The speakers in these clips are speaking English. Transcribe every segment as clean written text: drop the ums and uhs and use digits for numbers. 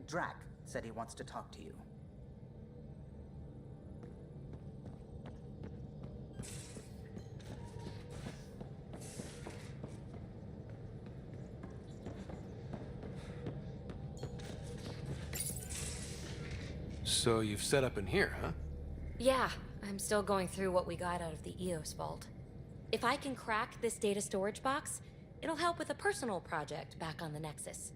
Drac said he wants to talk to you. So you've set up in here, huh? Yeah, I'm still going through what we got out of the EOS vault. If I can crack this data storage box, it'll help with a personal project back on the Nexus.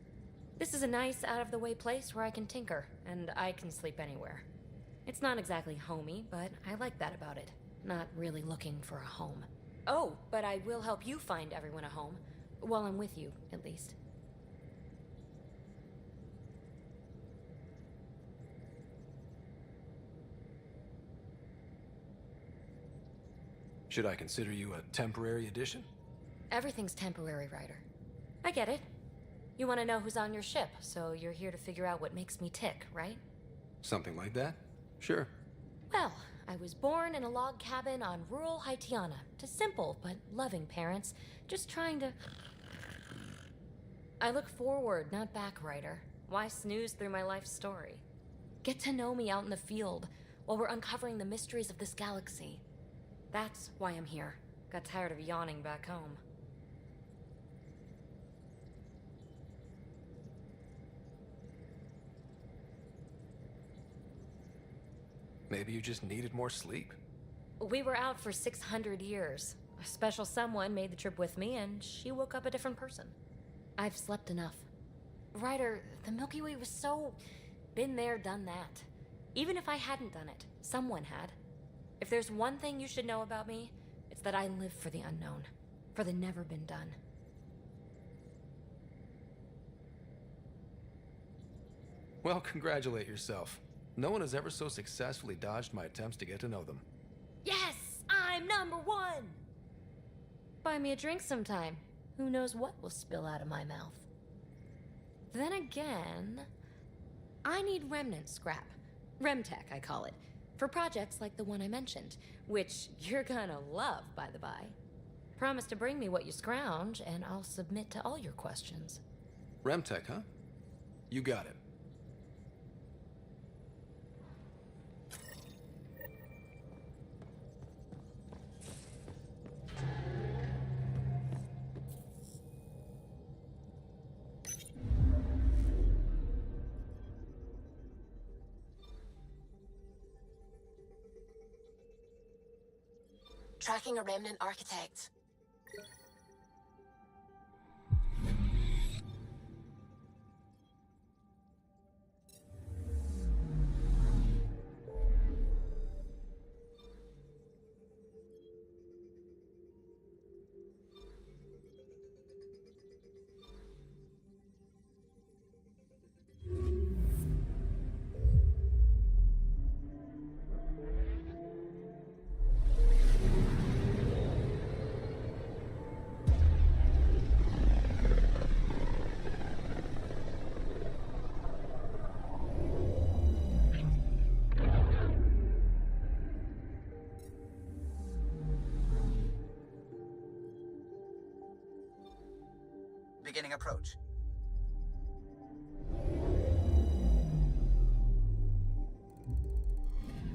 This is a nice, out-of-the-way place where I can tinker, and I can sleep anywhere. It's not exactly homey, but I like that about it. Not really looking for a home. Oh, but I will help you find everyone a home. While I'm with you, at least. Should I consider you a temporary addition? Everything's temporary, Ryder. I get it. You want to know who's on your ship, so you're here to figure out what makes me tick, right? Something like that? Sure. Well, I was born in a log cabin on rural Haitiana to simple but loving parents, just trying to... I look forward, not back, Ryder. Why snooze through my life story? Get to know me out in the field while we're uncovering the mysteries of this galaxy. That's why I'm here. Got tired of yawning back home. Maybe you just needed more sleep. We were out for 600 years. A special someone made the trip with me, and she woke up a different person. I've slept enough. Ryder, the Milky Way was so... been there, done that. Even if I hadn't done it, someone had. If there's one thing you should know about me, it's that I live for the unknown. For the never been done. Well, congratulate yourself. No one has ever so successfully dodged my attempts to get to know them. Yes! I'm #1! Buy me a drink sometime. Who knows what will spill out of my mouth. Then again... I need remnant scrap. Remtech, I call it. For projects like the one I mentioned. Which you're gonna love, by the by. Promise to bring me what you scrounge, and I'll submit to all your questions. Remtech, huh? You got it. Tracking a remnant architect. Beginning approach.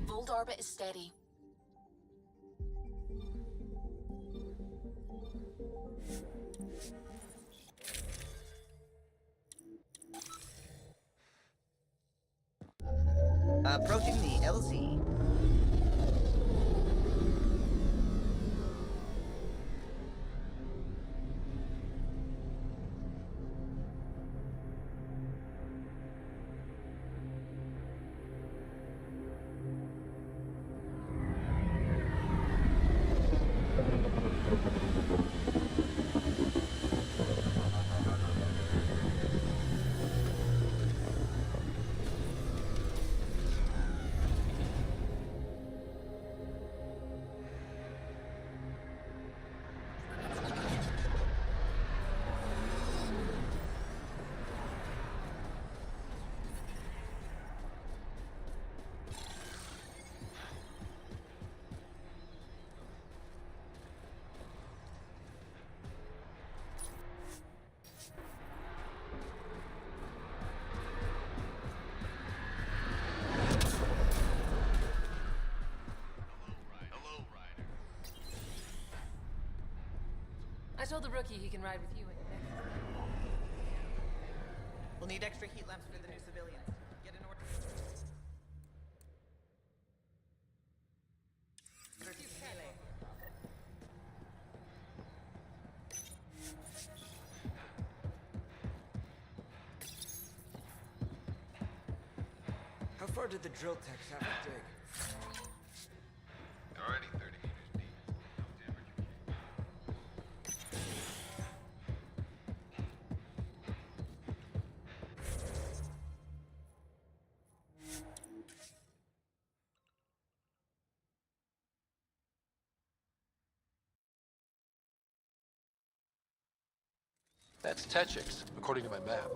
Volt orbit is steady. Approaching the LZ. told the rookie he can ride with you in your next. We'll need extra heat lamps for the new civilians. Get an order. How far did the drill techs have to dig? Already 30 meters deep. No temperature. That's Techix, according to my map.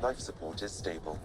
Life support is stable.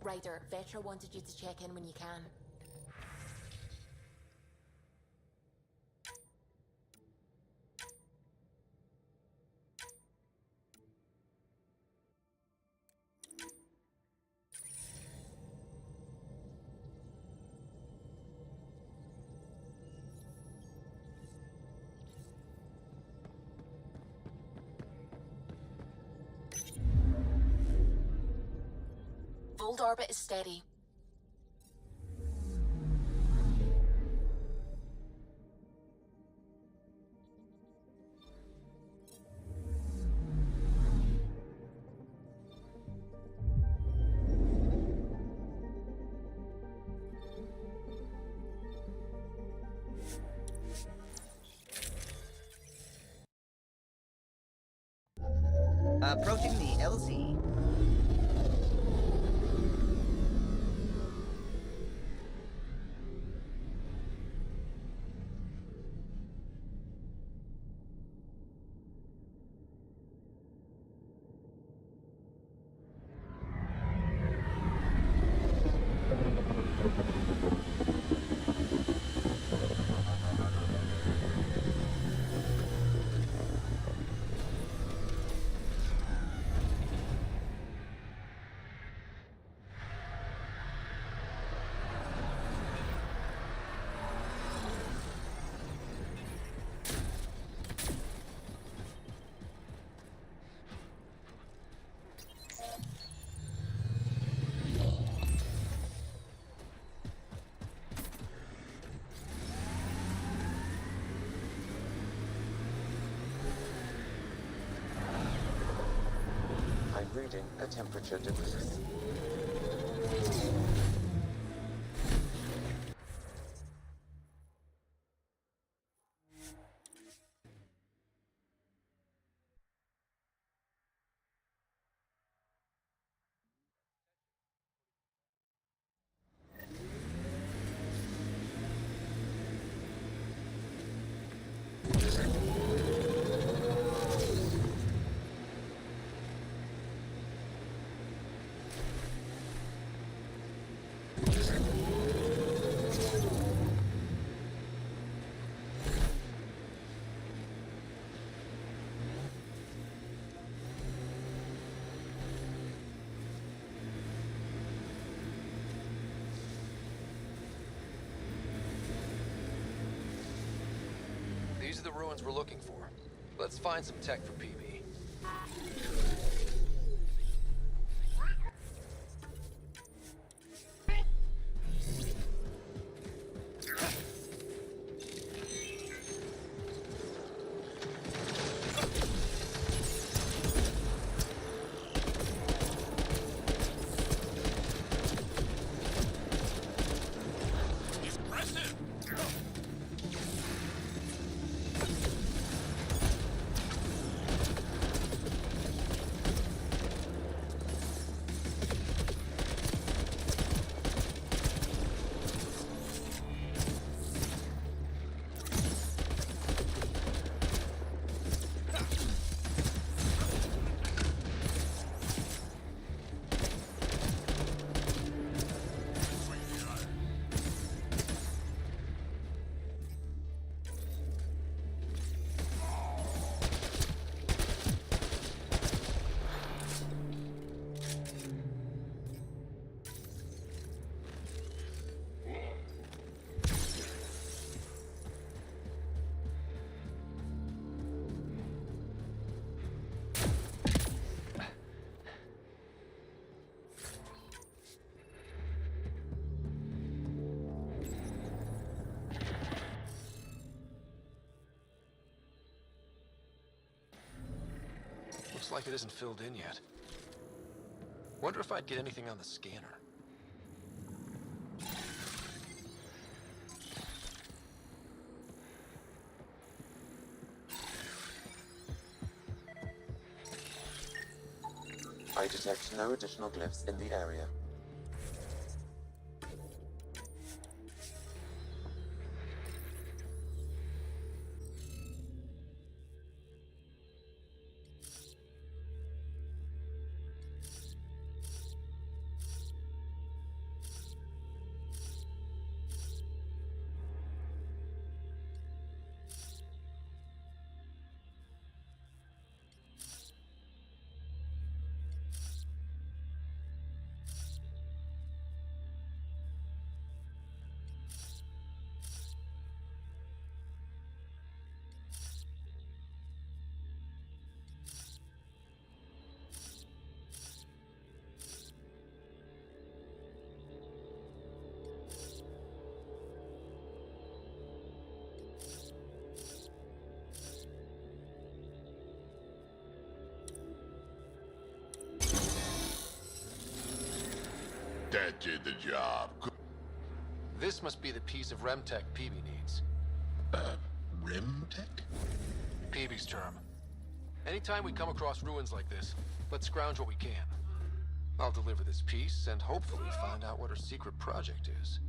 Ryder, Vetra wanted you to check in when you can. Fold orbit is steady. Approaching the LZ. I'm reading a temperature device. These are the ruins we're looking for. Let's find some tech for PB. Looks like it isn't filled in yet. Wonder if I'd get anything on the scanner. I detect no additional glyphs in the area. That did the job. This must be the piece of Remtech PB needs. Rimtech? PB's term. Anytime we come across ruins like this, let's scrounge what we can. I'll deliver this piece and hopefully find out what her secret project is.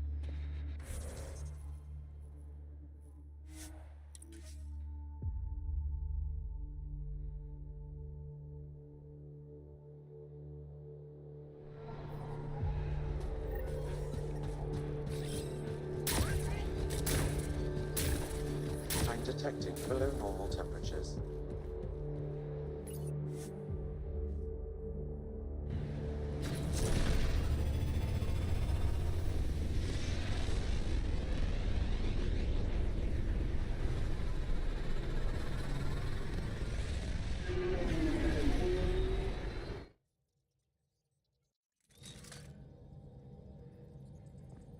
detecting below normal temperatures.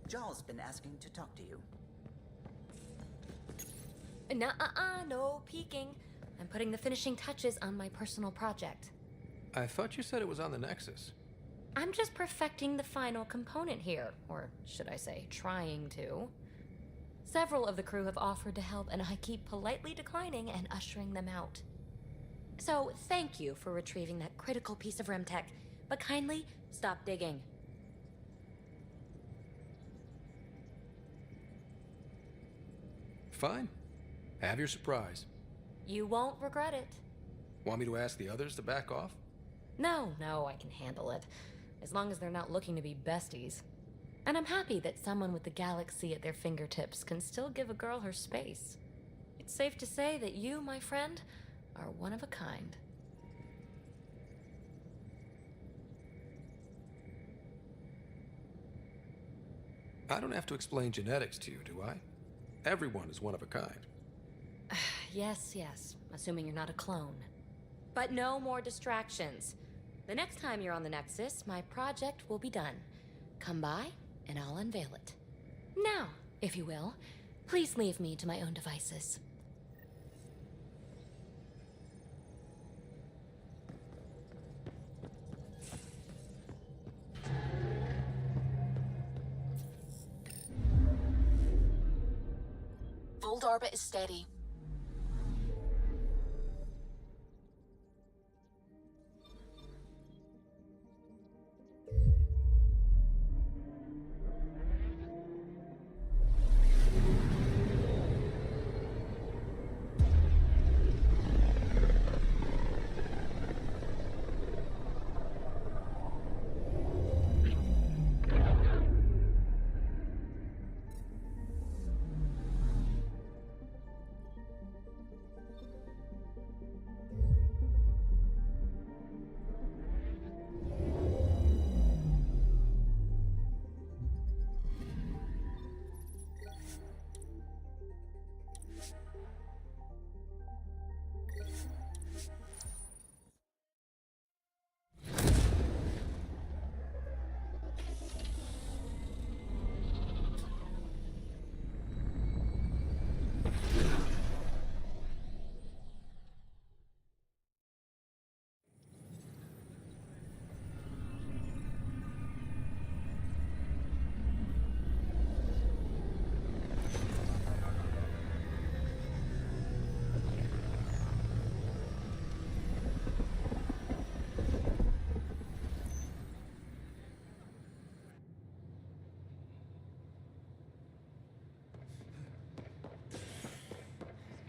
Joel's been asking to talk to you. Nuh-uh, no peeking. I'm putting the finishing touches on my personal project. I thought you said it was on the Nexus. I'm just perfecting the final component here, or should I say, trying to. Several of the crew have offered to help, and I keep politely declining and ushering them out. So, thank you for retrieving that critical piece of Remtech, but kindly stop digging. Fine. Have your surprise. You won't regret it. Want me to ask the others to back off? No, I can handle it. As long as they're not looking to be besties. And I'm happy that someone with the galaxy at their fingertips can still give a girl her space. It's safe to say that you, my friend, are one of a kind. I don't have to explain genetics to you, do I? Everyone is one of a kind. Yes, assuming you're not a clone. But no more distractions. The next time you're on the Nexus, my project will be done. Come by, and I'll unveil it. Now, if you will, please leave me to my own devices. Fold orbit is steady.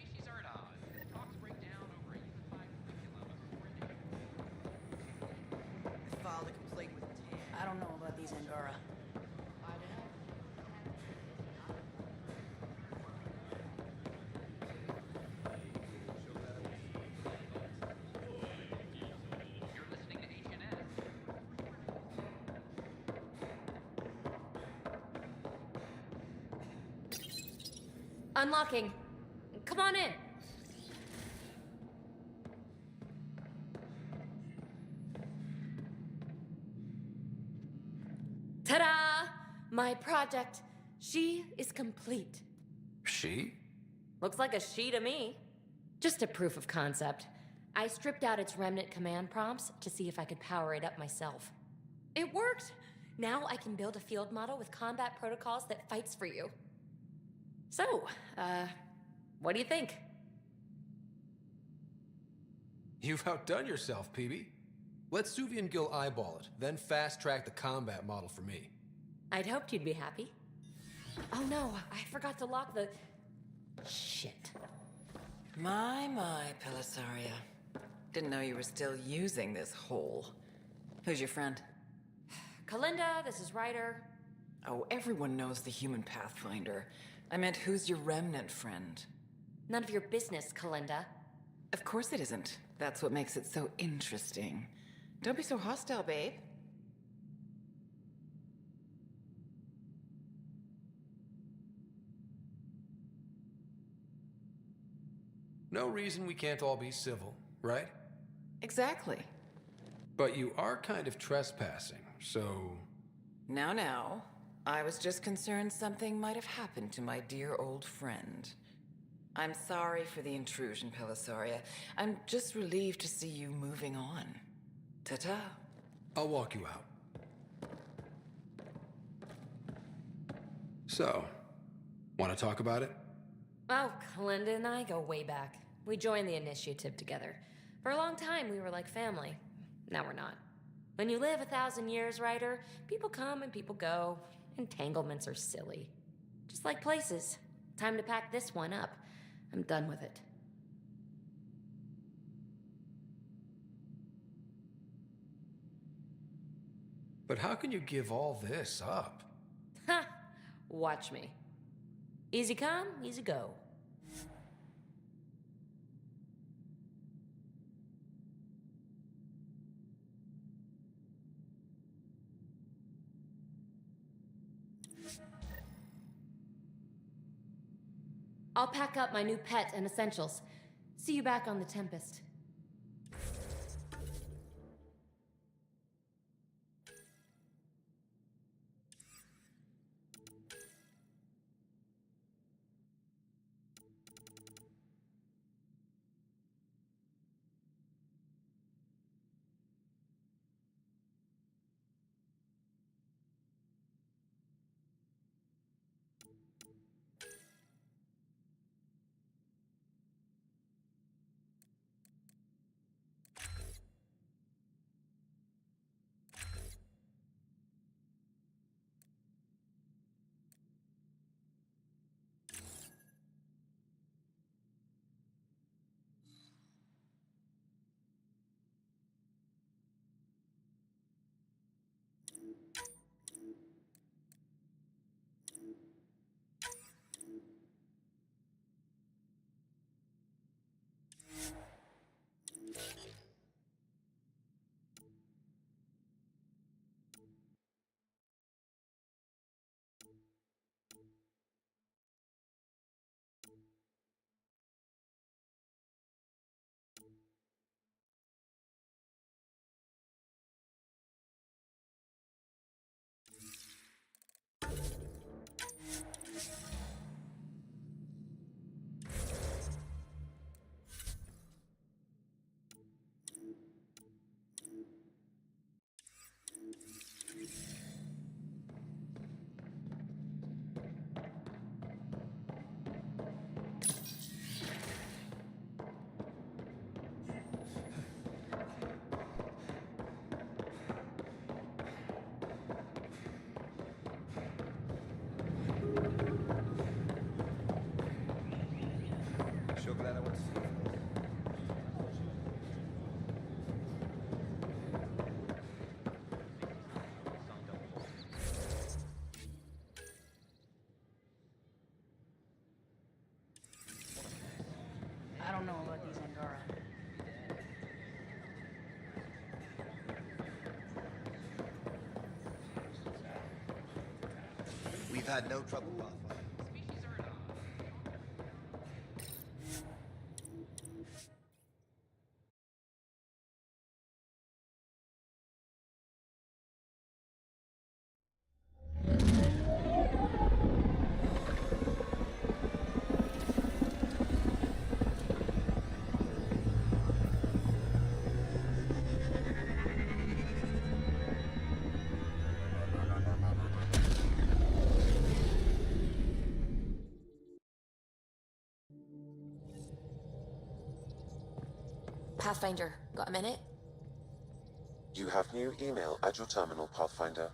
Species are at odds. Talks break down over a unified curriculum of coordinated. I filed a complaint with Tan. I don't know about these Angara. You're listening to HNS. Unlocking. Come on in. Ta-da! My project. She is complete. She? Looks like a she to me. Just a proof of concept. I stripped out its remnant command prompts to see if I could power it up myself. It worked! Now I can build a field model with combat protocols that fights for you. So, what do you think? You've outdone yourself, PB. Let Suvian Gill eyeball it, then fast-track the combat model for me. I'd hoped you'd be happy. Oh no, I forgot to lock the... Shit. My, Pelisaria. Didn't know you were still using this hole. Who's your friend? Kalinda, this is Ryder. Oh, everyone knows the human Pathfinder. I meant, who's your remnant friend? None of your business, Kalinda. Of course it isn't. That's what makes it so interesting. Don't be so hostile, babe. No reason we can't all be civil, right? Exactly. But you are kind of trespassing, so... Now. I was just concerned something might have happened to my dear old friend. I'm sorry for the intrusion, Pelisaria. I'm just relieved to see you moving on. Ta-ta. I'll walk you out. So, want to talk about it? Oh, Kalinda and I go way back. We joined the initiative together. For a long time, we were like family. Now we're not. When you live 1,000 years, Ryder, people come and people go. Entanglements are silly. Just like places. Time to pack this one up. I'm done with it. But how can you give all this up? Ha! Watch me. Easy come, easy go. I'll pack up my new pet and essentials. See you back on the Tempest. So glad I went to see you. I don't know about these Angara. We've had no trouble, Pathfinder. Pathfinder, got a minute? You have new email at your terminal, Pathfinder.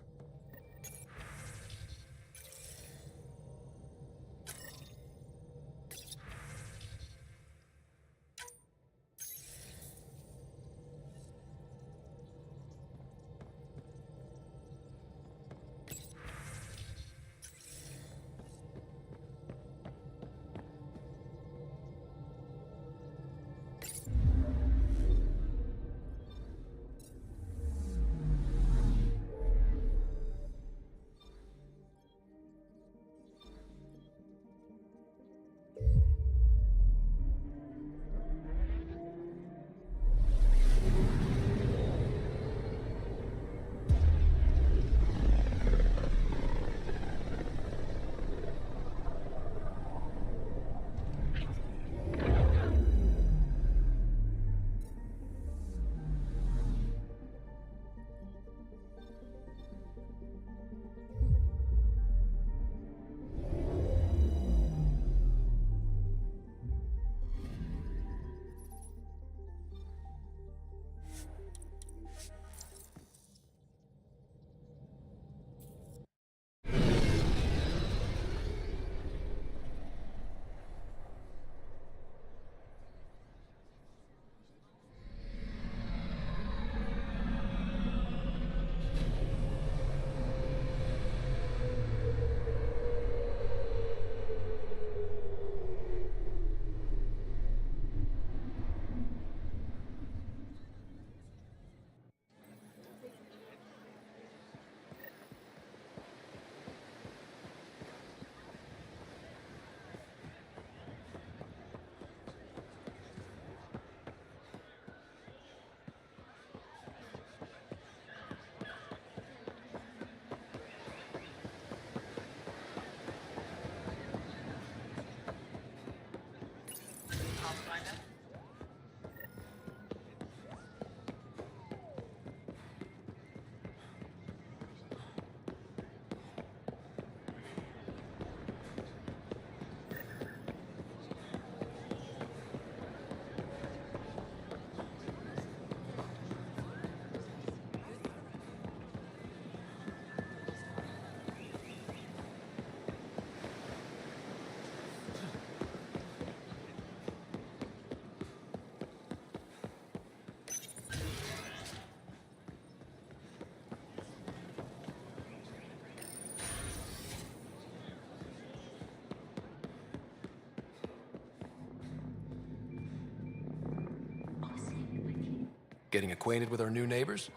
Getting acquainted with our new neighbors?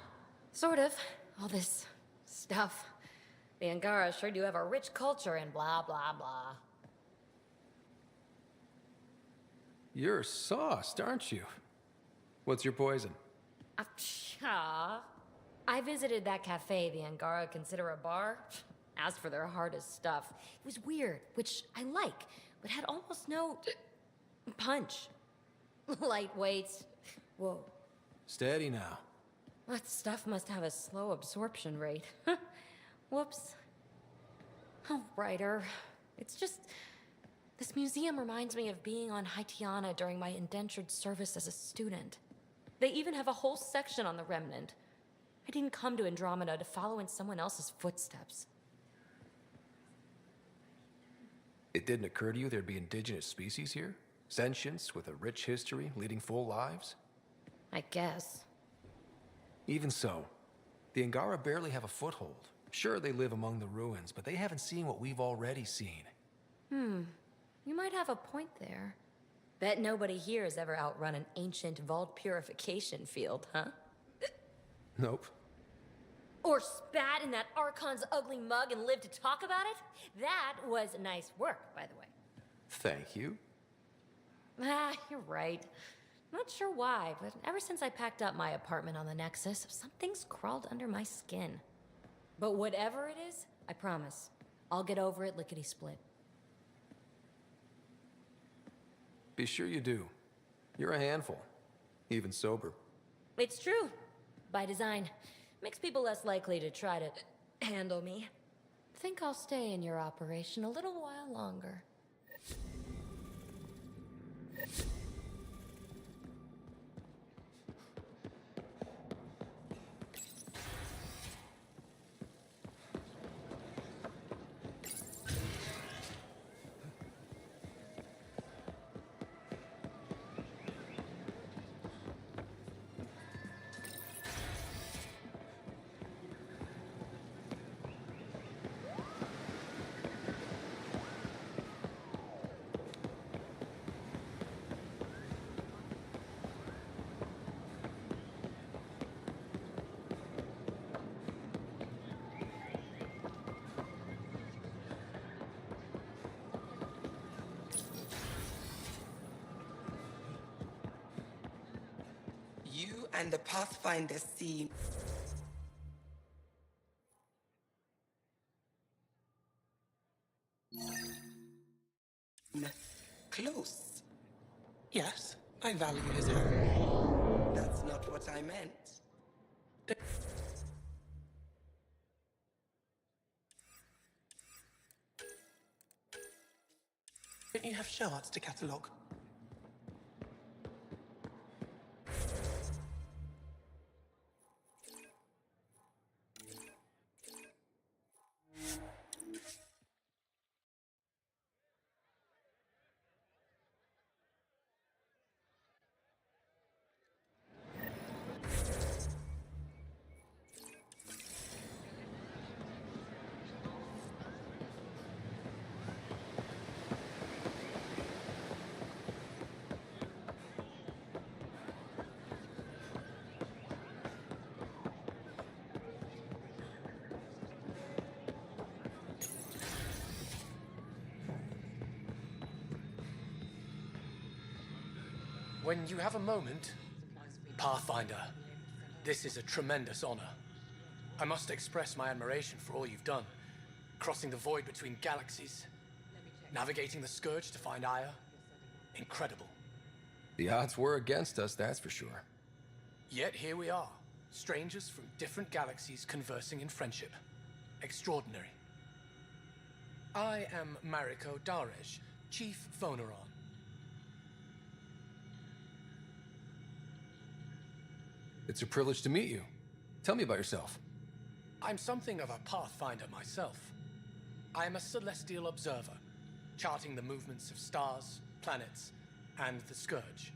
Sort of. All this stuff. The Angara sure do have a rich culture and blah, blah, blah. You're sauced, aren't you? What's your poison? Pshaw. I visited that cafe the Angara consider a bar. Asked for their hardest stuff. It was weird, which I like, but had almost no punch. Lightweight. Whoa. Steady now. That stuff must have a slow absorption rate. Whoops. Oh, Ryder. It's just... This museum reminds me of being on Haitiana during my indentured service as a student. They even have a whole section on the Remnant. I didn't come to Andromeda to follow in someone else's footsteps. It didn't occur to you there'd be indigenous species here? Sentients with a rich history, leading full lives? I guess. Even so, the Angara barely have a foothold. Sure, they live among the ruins, but they haven't seen what we've already seen. You might have a point there. Bet nobody here has ever outrun an ancient vault purification field, huh? Nope. Or spat in that Archon's ugly mug and lived to talk about it? That was nice work, by the way. Thank you. You're right. Not sure why, but ever since I packed up my apartment on the Nexus, something's crawled under my skin. But whatever it is, I promise, I'll get over it lickety-split. Be sure you do. You're a handful, even sober. It's true. By design. Makes people less likely to try to handle me. Think I'll stay in your operation a little while longer. You and the Pathfinder seem... close. Yes, I value his help. That's not what I meant. Don't you have shards to catalogue? When you have a moment, Pathfinder, this is a tremendous honor. I must express my admiration for all you've done. Crossing the void between galaxies, navigating the Scourge to find Aya. Incredible. The odds were against us, that's for sure. Yet here we are, strangers from different galaxies conversing in friendship. Extraordinary. I am Mariko Darej, Chief Phoneron. It's a privilege to meet you. Tell me about yourself. I'm something of a pathfinder myself. I am a celestial observer, charting the movements of stars, planets, and the Scourge.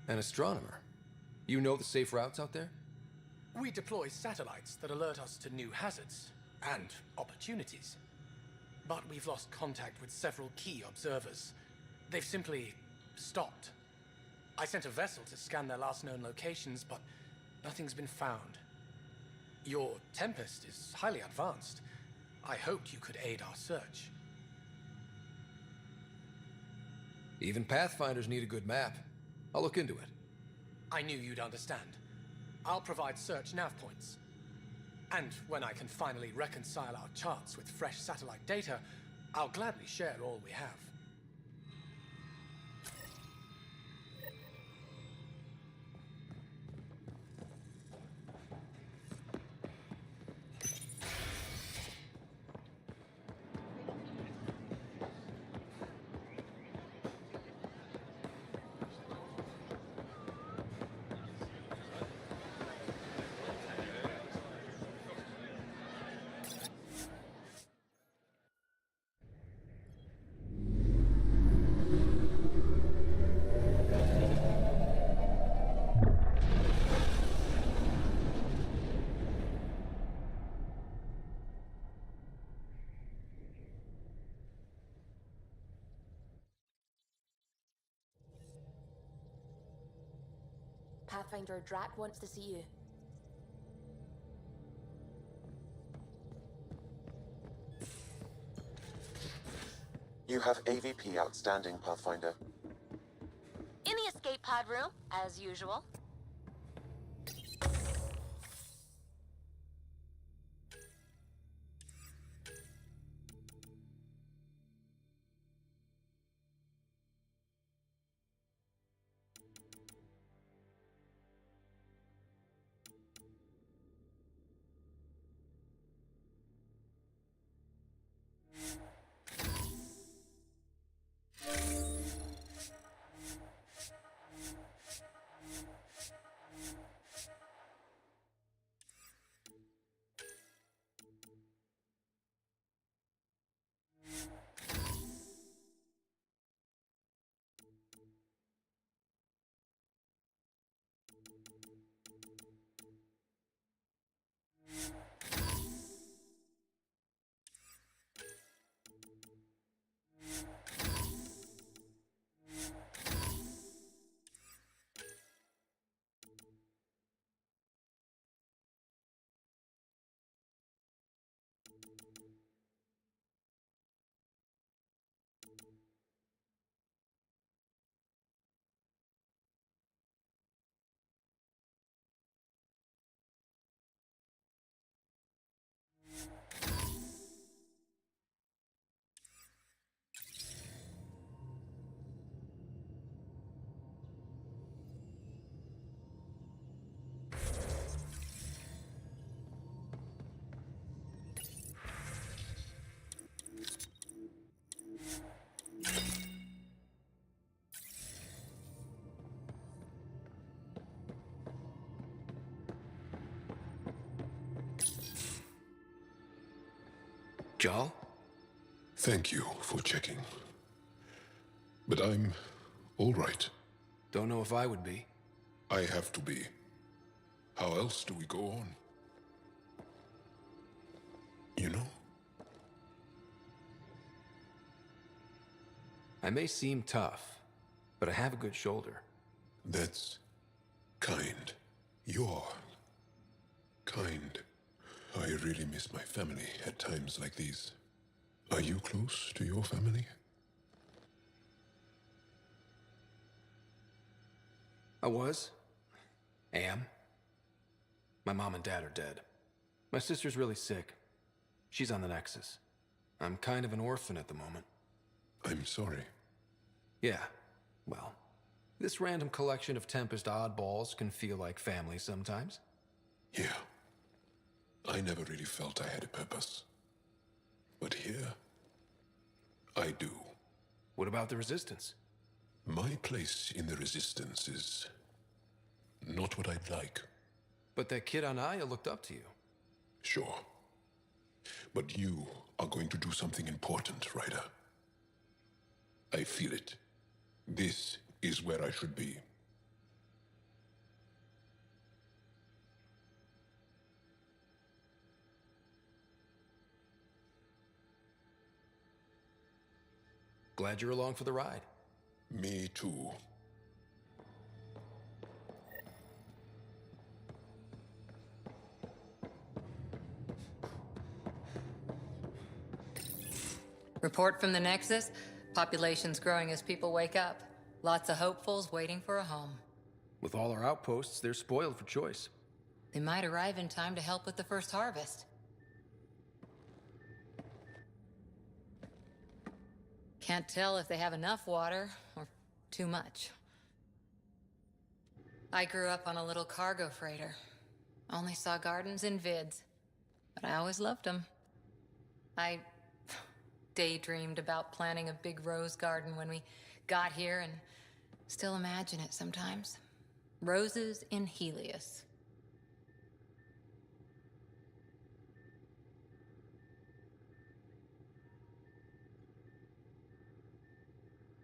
An astronomer. You know the safe routes out there? We deploy satellites that alert us to new hazards and opportunities. But we've lost contact with several key observers. They've simply stopped. I sent a vessel to scan their last known locations, but nothing's been found. Your Tempest is highly advanced. I hoped you could aid our search. Even Pathfinders need a good map. I'll look into it. I knew you'd understand. I'll provide search nav points. And when I can finally reconcile our charts with fresh satellite data, I'll gladly share all we have. Pathfinder, Drac wants to see you. You have AVP outstanding, Pathfinder. In the escape pod room, as usual. Jarl? Thank you for checking. But I'm all right. Don't know if I would be. I have to be. How else do we go on? You know? I may seem tough, but I have a good shoulder. That's kind. You're kind. I really miss my family at times like these. Are you close to your family? I was. Am. My mom and dad are dead. My sister's really sick. She's on the Nexus. I'm kind of an orphan at the moment. I'm sorry. Yeah, well, this random collection of Tempest oddballs can feel like family sometimes. Yeah. I never really felt I had a purpose. But here, I do. What about the Resistance? My place in the Resistance is not what I'd like. But that kid on Aya looked up to you. Sure. But you are going to do something important, Ryder. I feel it. This is where I should be. Glad you're along for the ride. Me too. Report from the Nexus. Population's growing as people wake up. Lots of hopefuls waiting for a home. With all our outposts, they're spoiled for choice. They might arrive in time to help with the first harvest. Can't tell if they have enough water or too much. I grew up on a little cargo freighter. Only saw gardens in vids, but I always loved them. I daydreamed about planting a big rose garden when we got here and still imagine it sometimes. Roses in Helios.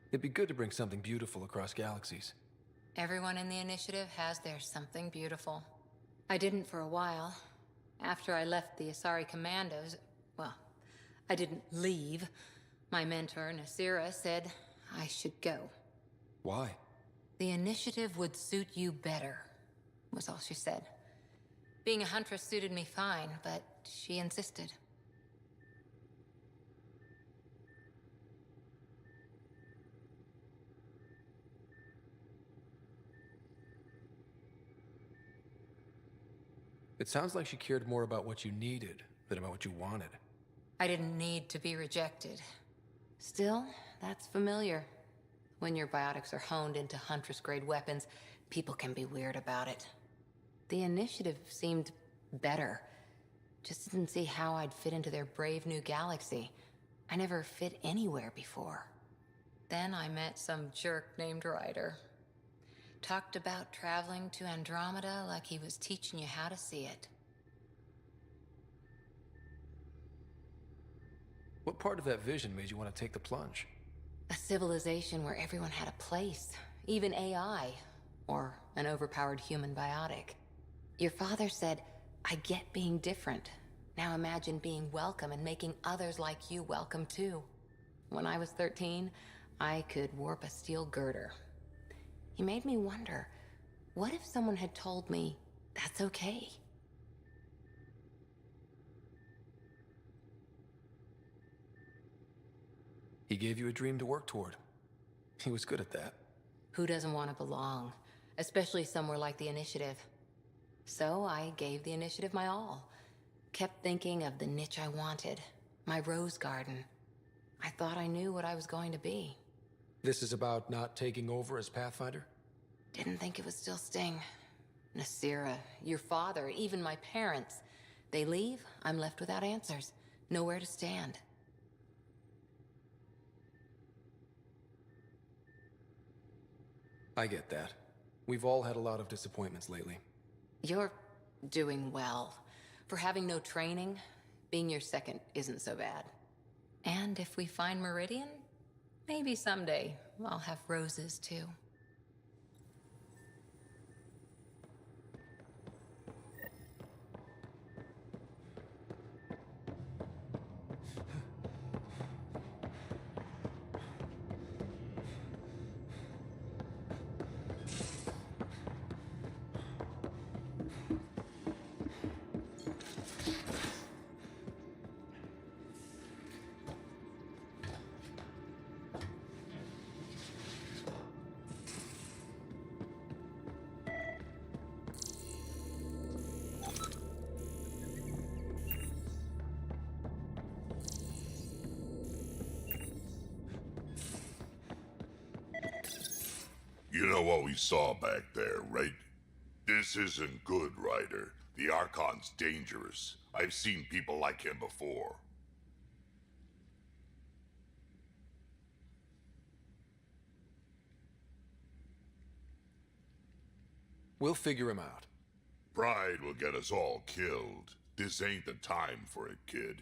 It'd be good to bring something beautiful across galaxies. Everyone in the initiative has their something beautiful. I didn't for a while. After I left the Asari Commandos, well, I didn't leave. My mentor, Nasira, said I should go. Why? The initiative would suit you better, was all she said. Being a huntress suited me fine, but she insisted. It sounds like she cared more about what you needed than about what you wanted. I didn't need to be rejected. Still, that's familiar. When your biotics are honed into Huntress-grade weapons, people can be weird about it. The initiative seemed better. Just didn't see how I'd fit into their brave new galaxy. I never fit anywhere before. Then I met some jerk named Ryder. Talked about traveling to Andromeda like he was teaching you how to see it. What part of that vision made you want to take the plunge? A civilization where everyone had a place, even AI, or an overpowered human biotic. Your father said, I get being different. Now imagine being welcome and making others like you welcome too. When I was 13, I could warp a steel girder. He made me wonder, what if someone had told me that's okay? He gave you a dream to work toward. He was good at that. Who doesn't want to belong? Especially somewhere like the Initiative. So I gave the Initiative my all. Kept thinking of the niche I wanted. My rose garden. I thought I knew what I was going to be. This is about not taking over as Pathfinder? Didn't think it would still sting. Nasira, your father, even my parents. They leave, I'm left without answers. Nowhere to stand. I get that. We've all had a lot of disappointments lately. You're doing well. For having no training, being your second isn't so bad. And if we find Meridian, maybe someday I'll have roses too. You know what we saw back there, right? This isn't good, Ryder. The Archon's dangerous. I've seen people like him before. We'll figure him out. Pride will get us all killed. This ain't the time for it, kid.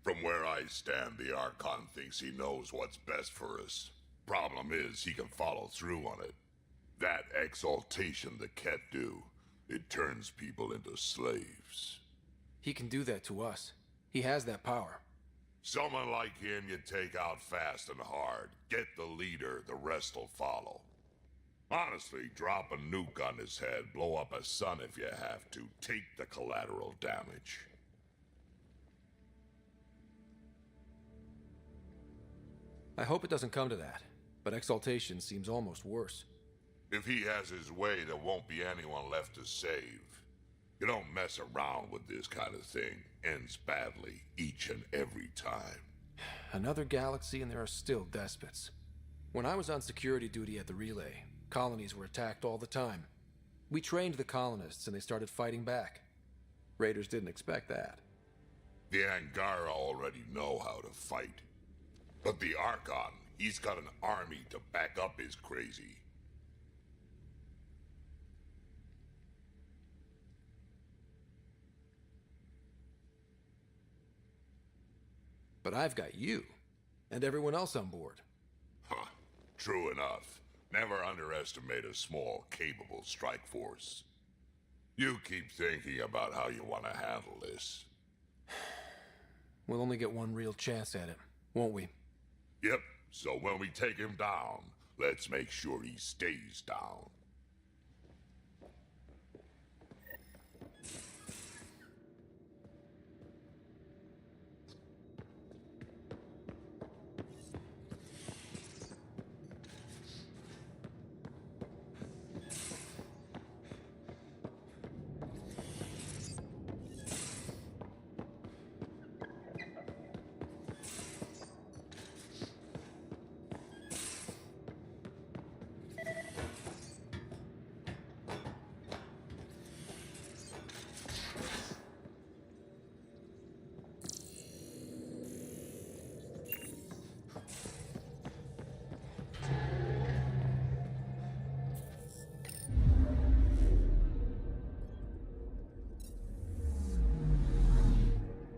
From where I stand, the Archon thinks he knows what's best for us. Problem is, he can follow through on it. That exaltation the Ket do, it turns people into slaves. He can do that to us. He has that power. Someone like him you take out fast and hard. Get the leader, the rest will follow. Honestly, drop a nuke on his head, blow up a sun if you have to. Take the collateral damage. I hope it doesn't come to that, but exaltation seems almost worse. If he has his way, there won't be anyone left to save. You don't mess around with this kind of thing. Ends badly each and every time. Another galaxy and there are still despots. When I was on security duty at the relay, colonies were attacked all the time. We trained the colonists and they started fighting back. Raiders didn't expect that. The Angara already know how to fight. But the Archon, he's got an army to back up his crazy. But I've got you, and everyone else on board. Huh. True enough. Never underestimate a small, capable strike force. You keep thinking about how you want to handle this. We'll only get one real chance at it, won't we? Yep, so when we take him down, let's make sure he stays down.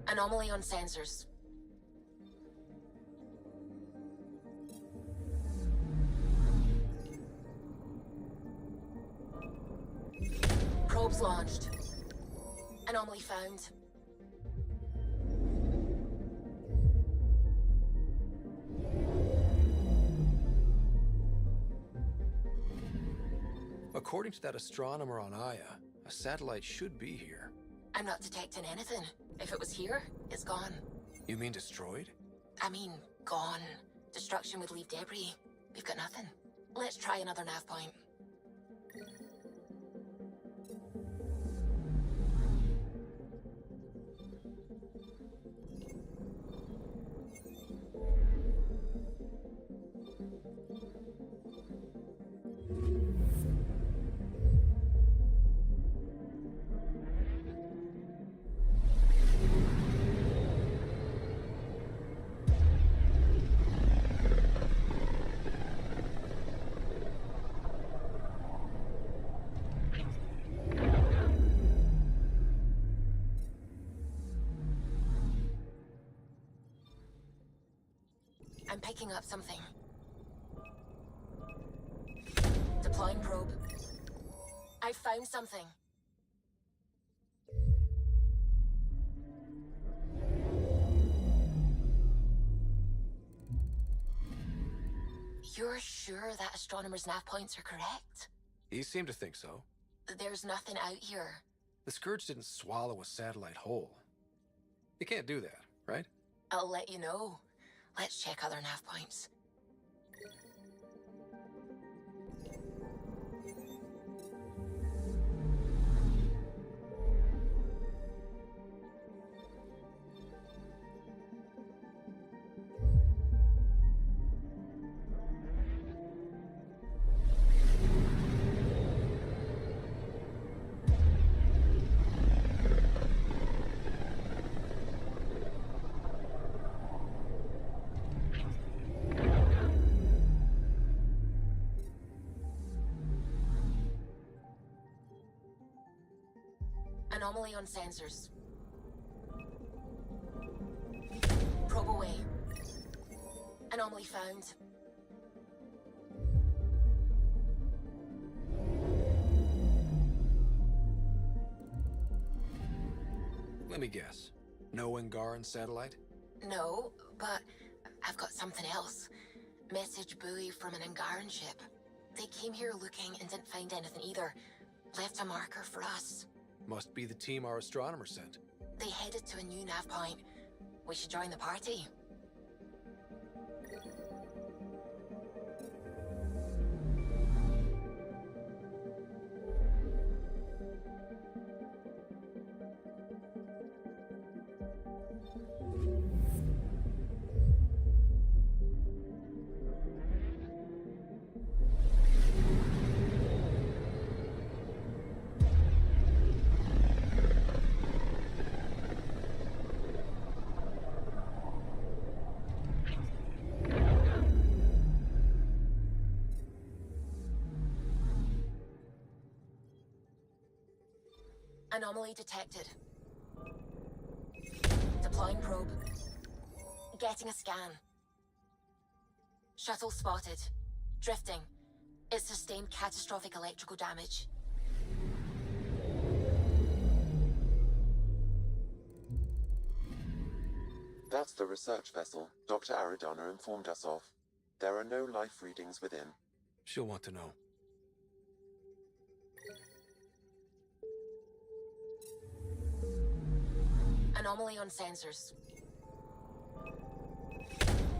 Anomaly on sensors. Probes launched. Anomaly found. According to that astronomer on Aya, a satellite should be here. I'm not detecting anything. If it was here, it's gone. You mean destroyed? I mean, gone. Destruction would leave debris. We've got nothing. Let's try another nav point. I'm picking up something. Deploying probe. I found something. You're sure that astronomer's nav points are correct? He seemed to think so. There's nothing out here. The Scourge didn't swallow a satellite whole. You can't do that, right? I'll let you know. Let's check other nav points. Anomaly on sensors. Probe away. Anomaly found. Let me guess. No Angaran satellite? No, but I've got something else. Message buoy from an Angaran ship. They came here looking and didn't find anything either. Left a marker for us. Must be the team our astronomer sent. They headed to a new nav point. We should join the party. Anomaly detected. Deploying probe. Getting a scan. Shuttle spotted. Drifting. It sustained catastrophic electrical damage. That's the research vessel Dr. Aridana informed us of. There are no life readings within. She'll want to know. Anomaly on sensors.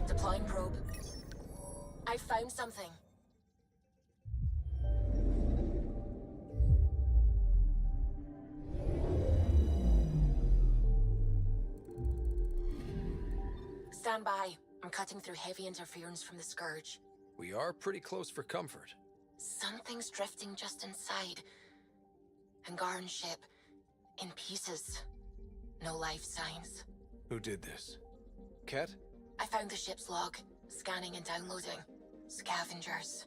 Deploying probe. I found something. Stand by. I'm cutting through heavy interference from the Scourge. We are pretty close for comfort. Something's drifting just inside. Angaran ship. In pieces. No life signs. Who did this? Ket? I found the ship's log. Scanning and downloading. Scavengers.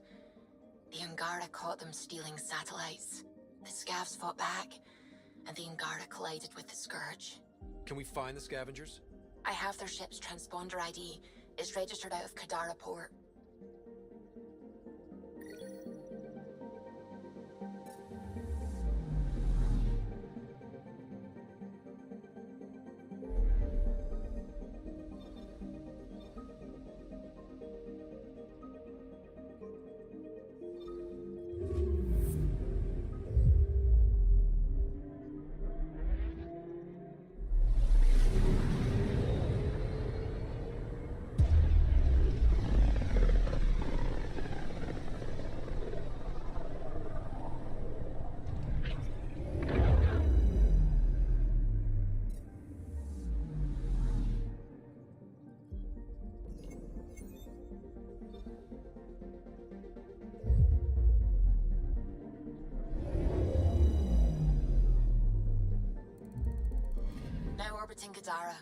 The Angara caught them stealing satellites. The Scavs fought back, and the Angara collided with the Scourge. Can we find the scavengers? I have their ship's transponder ID. It's registered out of Kadara port. Now orbiting Kadara.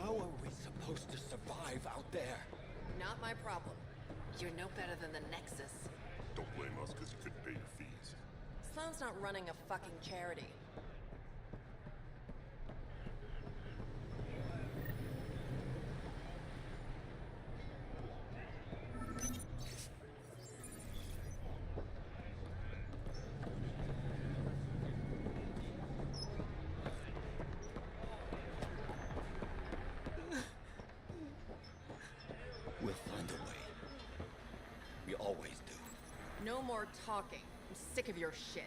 How are we supposed to survive out there? Not my problem. You're no better than the Nexus. Don't blame us because you couldn't pay your fees. Sloan's not running a fucking charity. We'll find a way. We always do. No more talking. I'm sick of your shit.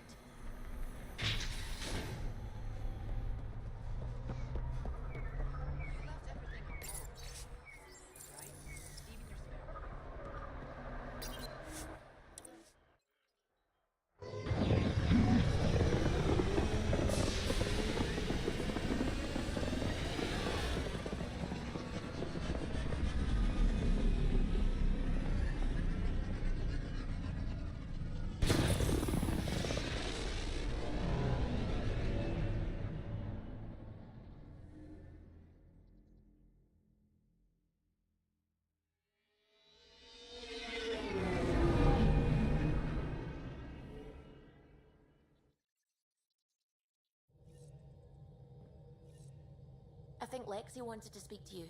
I think Lexi wanted to speak to you.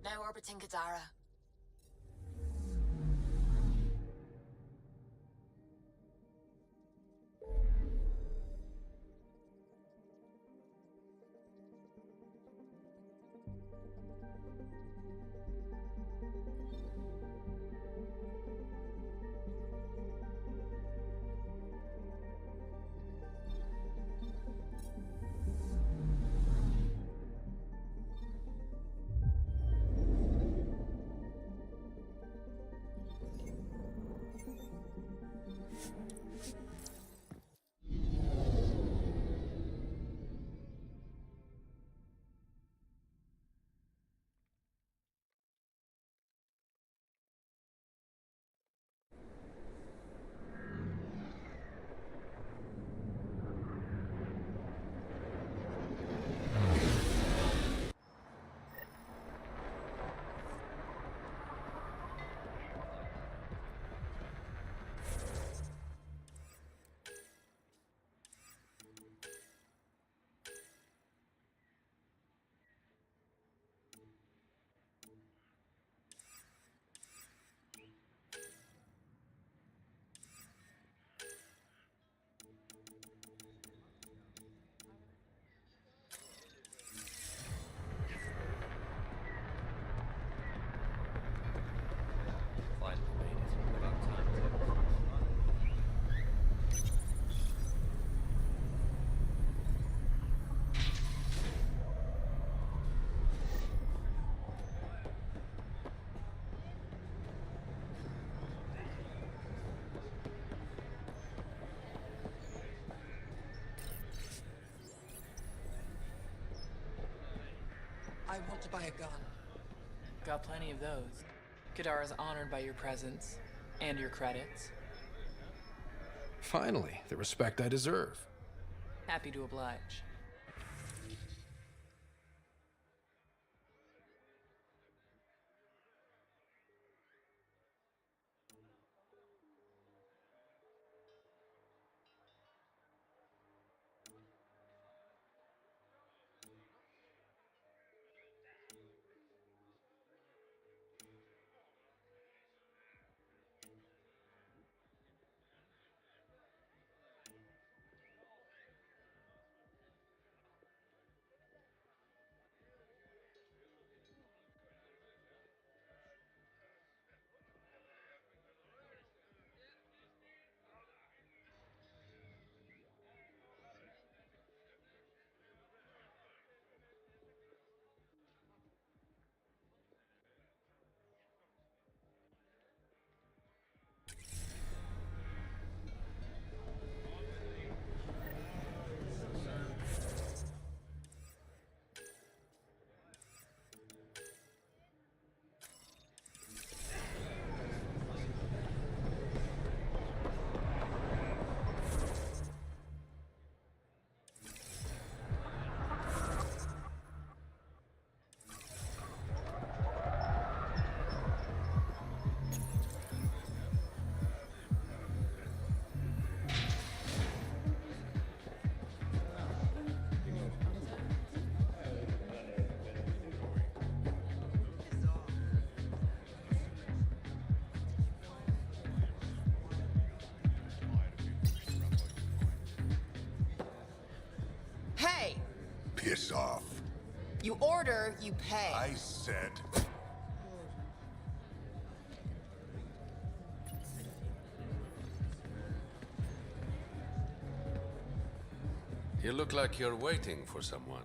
Now orbiting Kadara. I want to buy a gun. Got plenty of those. Kadara's honored by your presence and your credits. Finally, the respect I deserve. Happy to oblige. Hey! Piss off. You order, you pay. I said... You look like you're waiting for someone.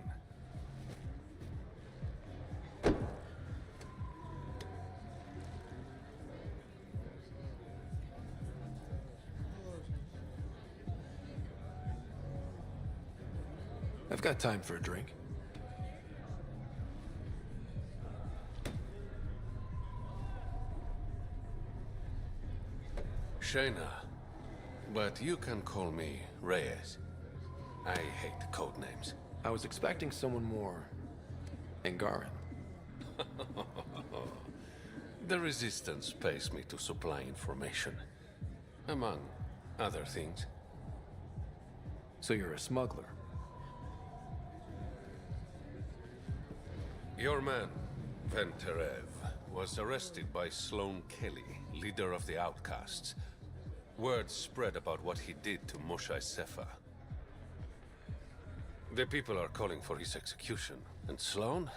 I've got time for a drink. Shayna, but you can call me Reyes. I hate code names. I was expecting someone more Angaran. The Resistance pays me to supply information, among other things. So you're a smuggler? Your man, Venterev, was arrested by Sloane Kelly, leader of the Outcasts. Word spread about what he did to Moshae Sefa. The people are calling for his execution. And Sloane?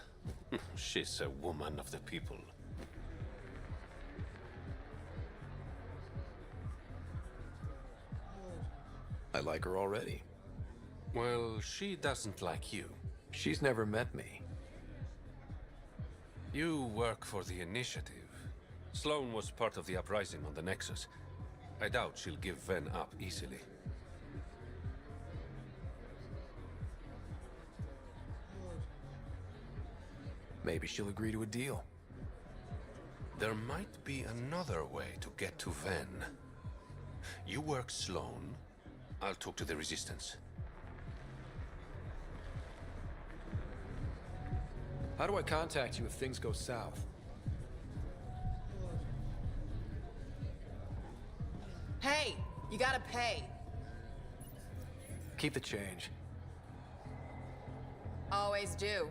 She's a woman of the people. I like her already. Well, she doesn't like you. She's never met me. You work for the Initiative. Sloane was part of the uprising on the Nexus. I doubt she'll give Ven up easily. Maybe she'll agree to a deal. There might be another way to get to Ven. You work Sloane, I'll talk to the Resistance. How do I contact you if things go south? Hey, you gotta pay. Keep the change. Always do.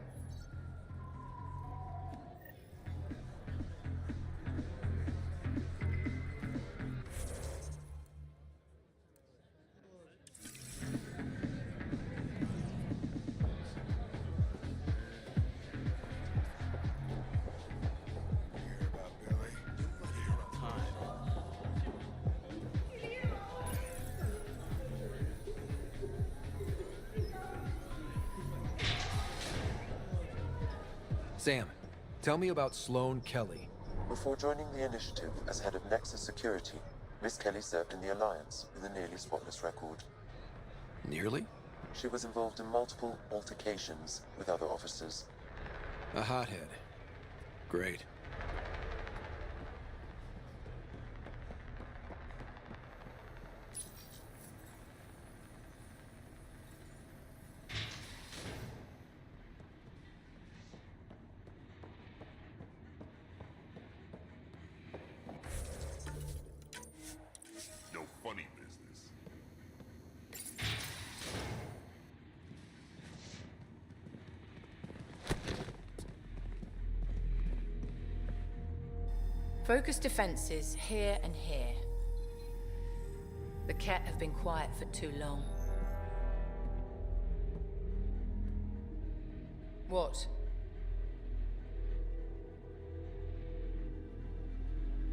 Sam, tell me about Sloane Kelly. Before joining the Initiative as head of Nexus Security, Miss Kelly served in the Alliance with a nearly spotless record. Nearly? She was involved in multiple altercations with other officers. A hothead. Great. No funny business. Focus defenses here and here. The Ket have been quiet for too long. What?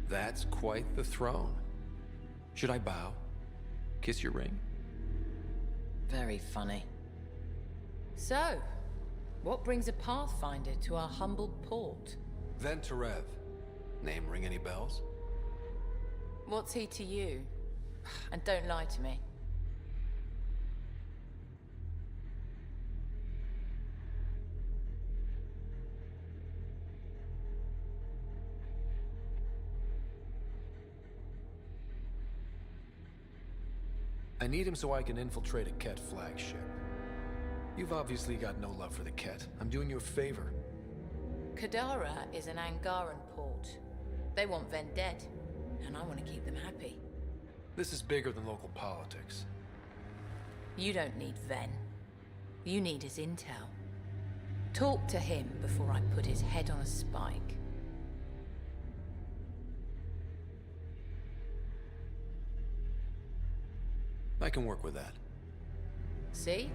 That's quite the throne. Should I bow? Kiss your ring? Very funny. So, what brings a Pathfinder to our humble port? Venterev. Name ring any bells? What's he to you? And don't lie to me. I need him so I can infiltrate a Ket flagship. You've obviously got no love for the Ket. I'm doing you a favor. Kadara is an Angaran port. They want Ven dead, and I want to keep them happy. This is bigger than local politics. You don't need Ven. You need his intel. Talk to him before I put his head on a spike. I can work with that. See?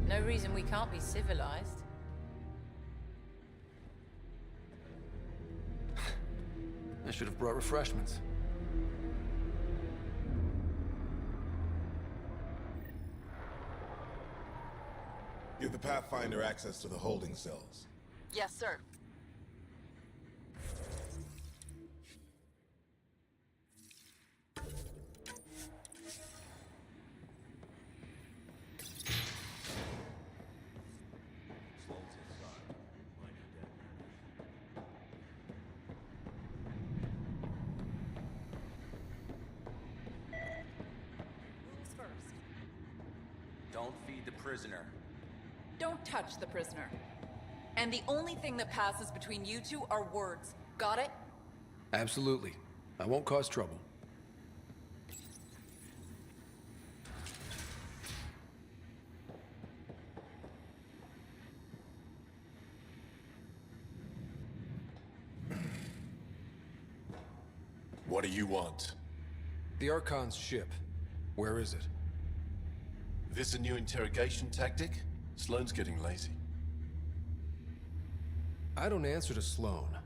No reason we can't be civilized. I should have brought refreshments. Give the Pathfinder access to the holding cells. Yes, sir. Don't feed the prisoner. Don't touch the prisoner. And the only thing that passes between you two are words. Got it? Absolutely. I won't cause trouble. What do you want? The Archon's ship. Where is it? This a new interrogation tactic? Sloane's getting lazy. I don't answer to Sloane.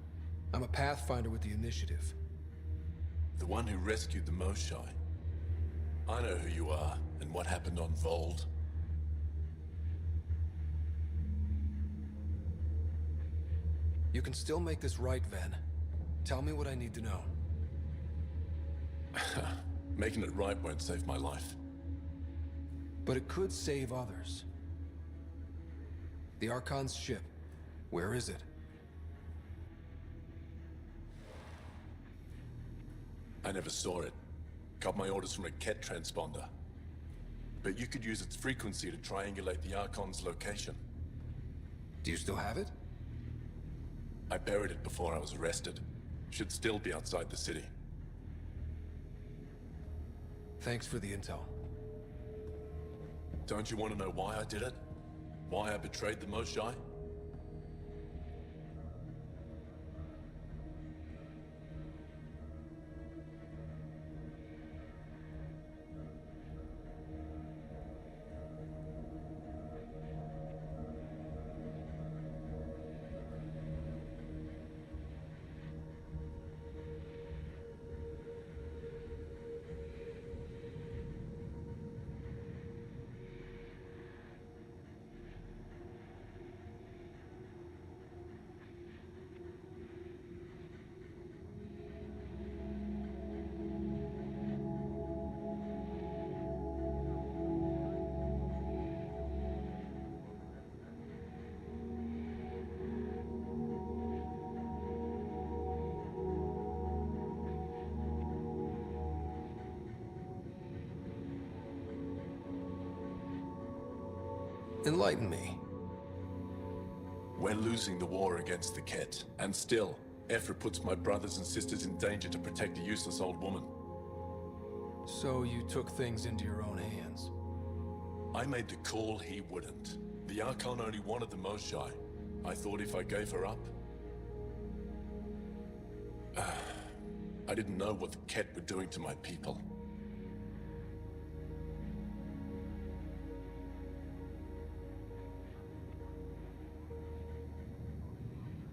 I'm a Pathfinder with the initiative. The one who rescued the Moshai. I know who you are, and what happened on Vold. You can still make this right, Ven. Tell me what I need to know. Making it right won't save my life. But it could save others. The Archon's ship. Where is it? I never saw it. Got my orders from a Ket transponder. But you could use its frequency to triangulate the Archon's location. Do you still have it? I buried it before I was arrested. Should still be outside the city. Thanks for the intel. Don't you want to know why I did it? Why I betrayed the Moshai? Enlighten me. We're losing the war against the Ket, and still, Ephra puts my brothers and sisters in danger to protect a useless old woman. So you took things into your own hands? I made the call, he wouldn't. The Archon only wanted the Moshae. I thought if I gave her up... I didn't know what the Ket were doing to my people.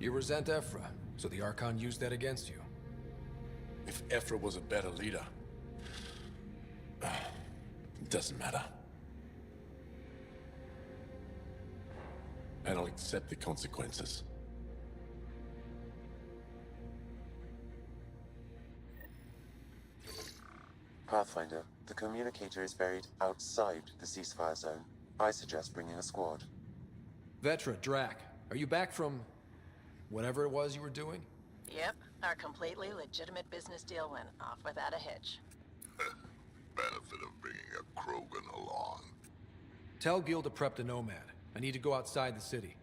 You resent Ephra, so the Archon used that against you. If Ephra was a better leader... it doesn't matter. And I'll accept the consequences. Pathfinder, the communicator is buried outside the ceasefire zone. I suggest bringing a squad. Vetra, Drac, are you back from... whatever it was you were doing? Yep, our completely legitimate business deal went off without a hitch. Benefit of bringing a Krogan along. Tell Gil to prep the Nomad. I need to go outside the city.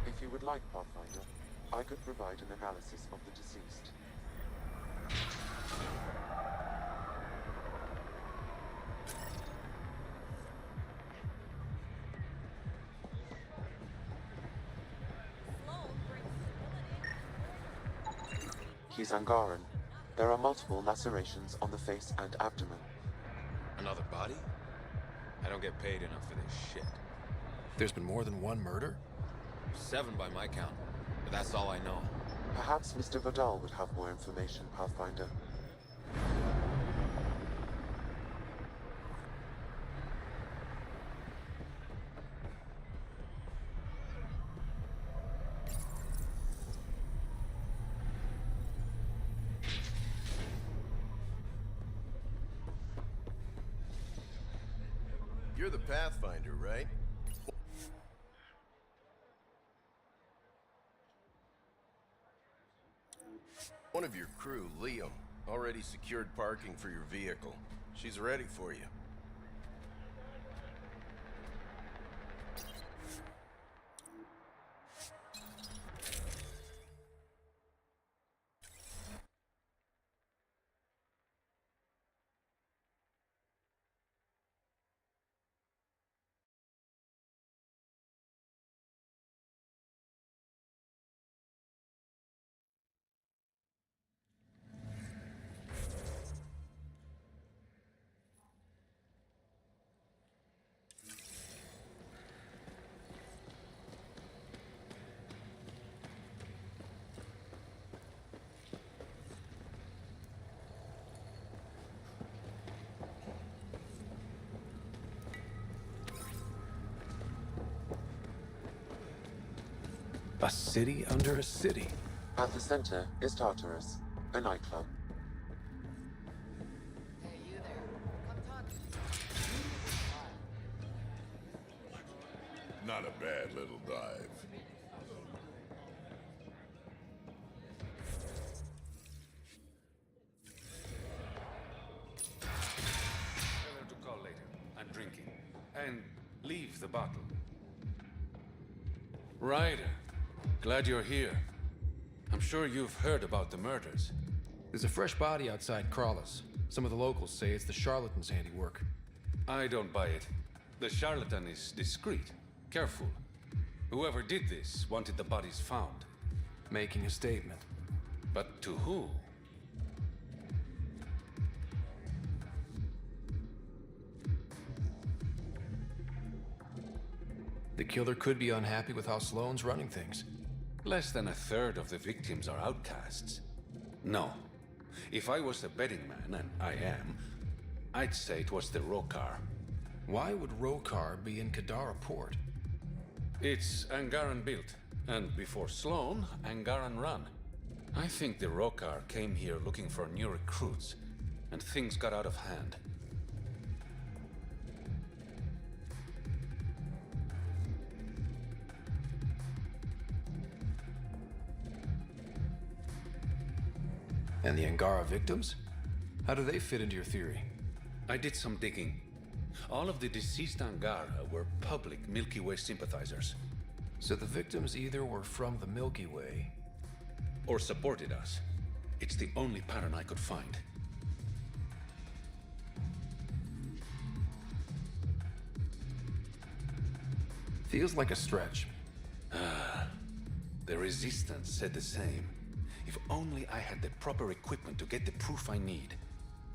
If you would like, Pathfinder, I could provide an analysis of the deceased. He's Angaran. There are multiple lacerations on the face and abdomen. Another body? I don't get paid enough for this shit. There's been more than one murder? 7 by my count, but that's all I know. Perhaps Mr. Vidal would have more information, Pathfinder. You're the Pathfinder, right? One of your crew, Liam, already secured parking for your vehicle. She's ready for you. A city under a city. At the center is Tartarus, a nightclub. Not a bad little dive. Tell her to call later. I'm drinking. And leave the bottle. Ryder, glad you're here. I'm sure you've heard about the murders. There's a fresh body outside Krallis. Some of the locals say it's the charlatan's handiwork. I don't buy it. The charlatan is discreet, careful. Whoever did this wanted the bodies found. Making a statement. But to who? The killer could be unhappy with how Sloane's running things. Less than a third of the victims are outcasts. No. If I was a betting man, and I am, I'd say it was the Rokar. Why would Rokar be in Kadara port? It's Angaran built, and before Sloan, Angaran run. I think the Rokar came here looking for new recruits, and things got out of hand. And the Angara victims? How do they fit into your theory? I did some digging. All of the deceased Angara were public Milky Way sympathizers. So the victims either were from the Milky Way... or supported us. It's the only pattern I could find. Feels like a stretch. The Resistance said the same. If only I had the proper equipment to get the proof I need.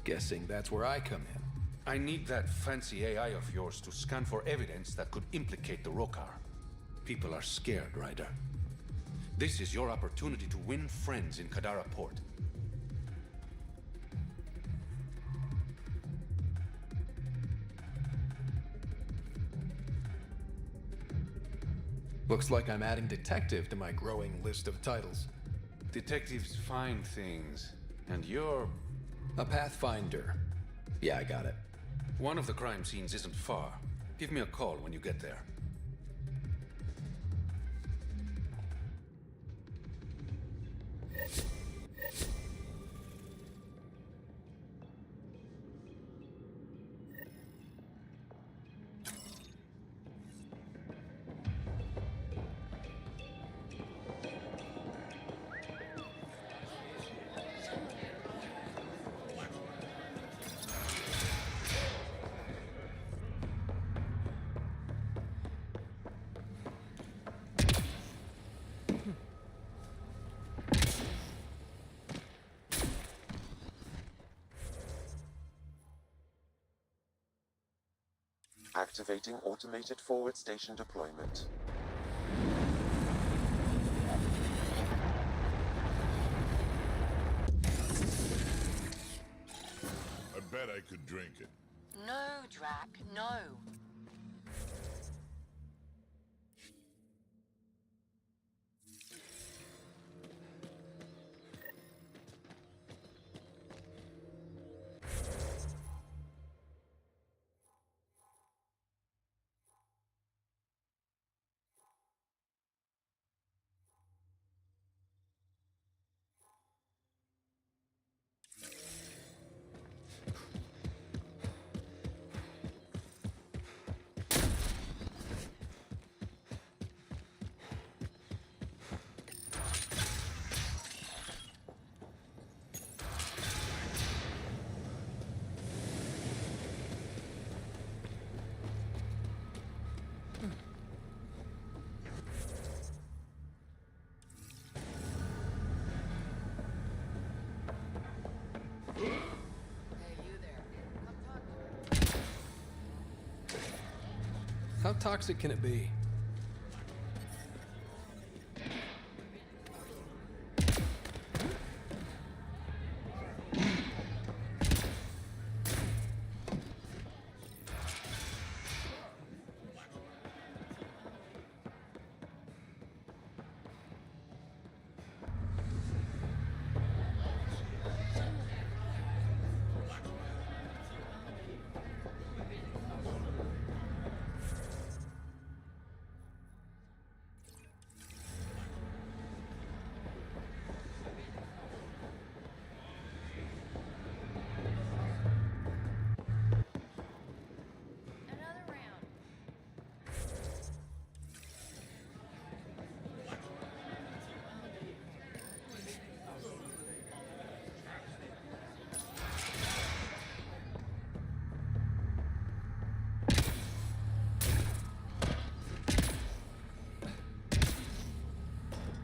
Guessing that's where I come in. I need that fancy AI of yours to scan for evidence that could implicate the Rokar. People are scared, Ryder. This is your opportunity to win friends in Kadara Port. Looks like I'm adding detective to my growing list of titles. Detectives find things, and you're... a pathfinder. Yeah, I got it. One of the crime scenes isn't far. Give me a call when you get there. Activating automated forward station deployment. I bet I could drink it. No, Drac, no. How toxic can it be?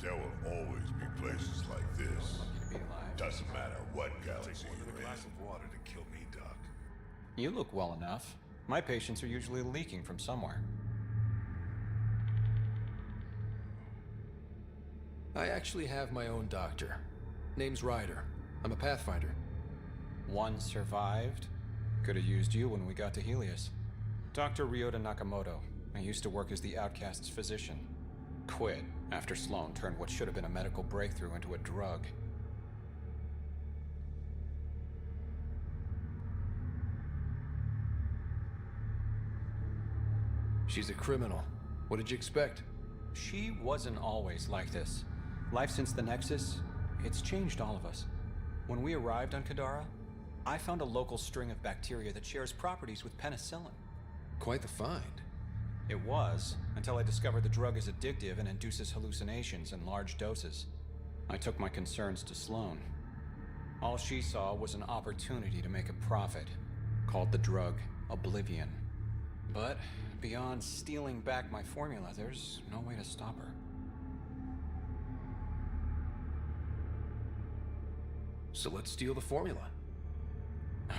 There will always be places like this. Doesn't matter what galaxy you're in. glass of water to kill me, Doc. You look well enough. My patients are usually leaking from somewhere. I actually have my own doctor. Name's Ryder. I'm a Pathfinder. One survived. Could have used you when we got to Helios. Dr. Ryota Nakamoto. I used to work as the Outcast's physician. Quit after Sloan turned what should have been a medical breakthrough into a drug. She's a criminal. What did you expect? She wasn't always like this. Life since the Nexus, it's changed all of us. When we arrived on Kadara, I found a local string of bacteria that shares properties with penicillin. Quite the find. It was, until I discovered the drug is addictive and induces hallucinations in large doses. I took my concerns to Sloan. All she saw was an opportunity to make a profit, called the drug Oblivion. But beyond stealing back my formula, there's no way to stop her. So let's steal the formula.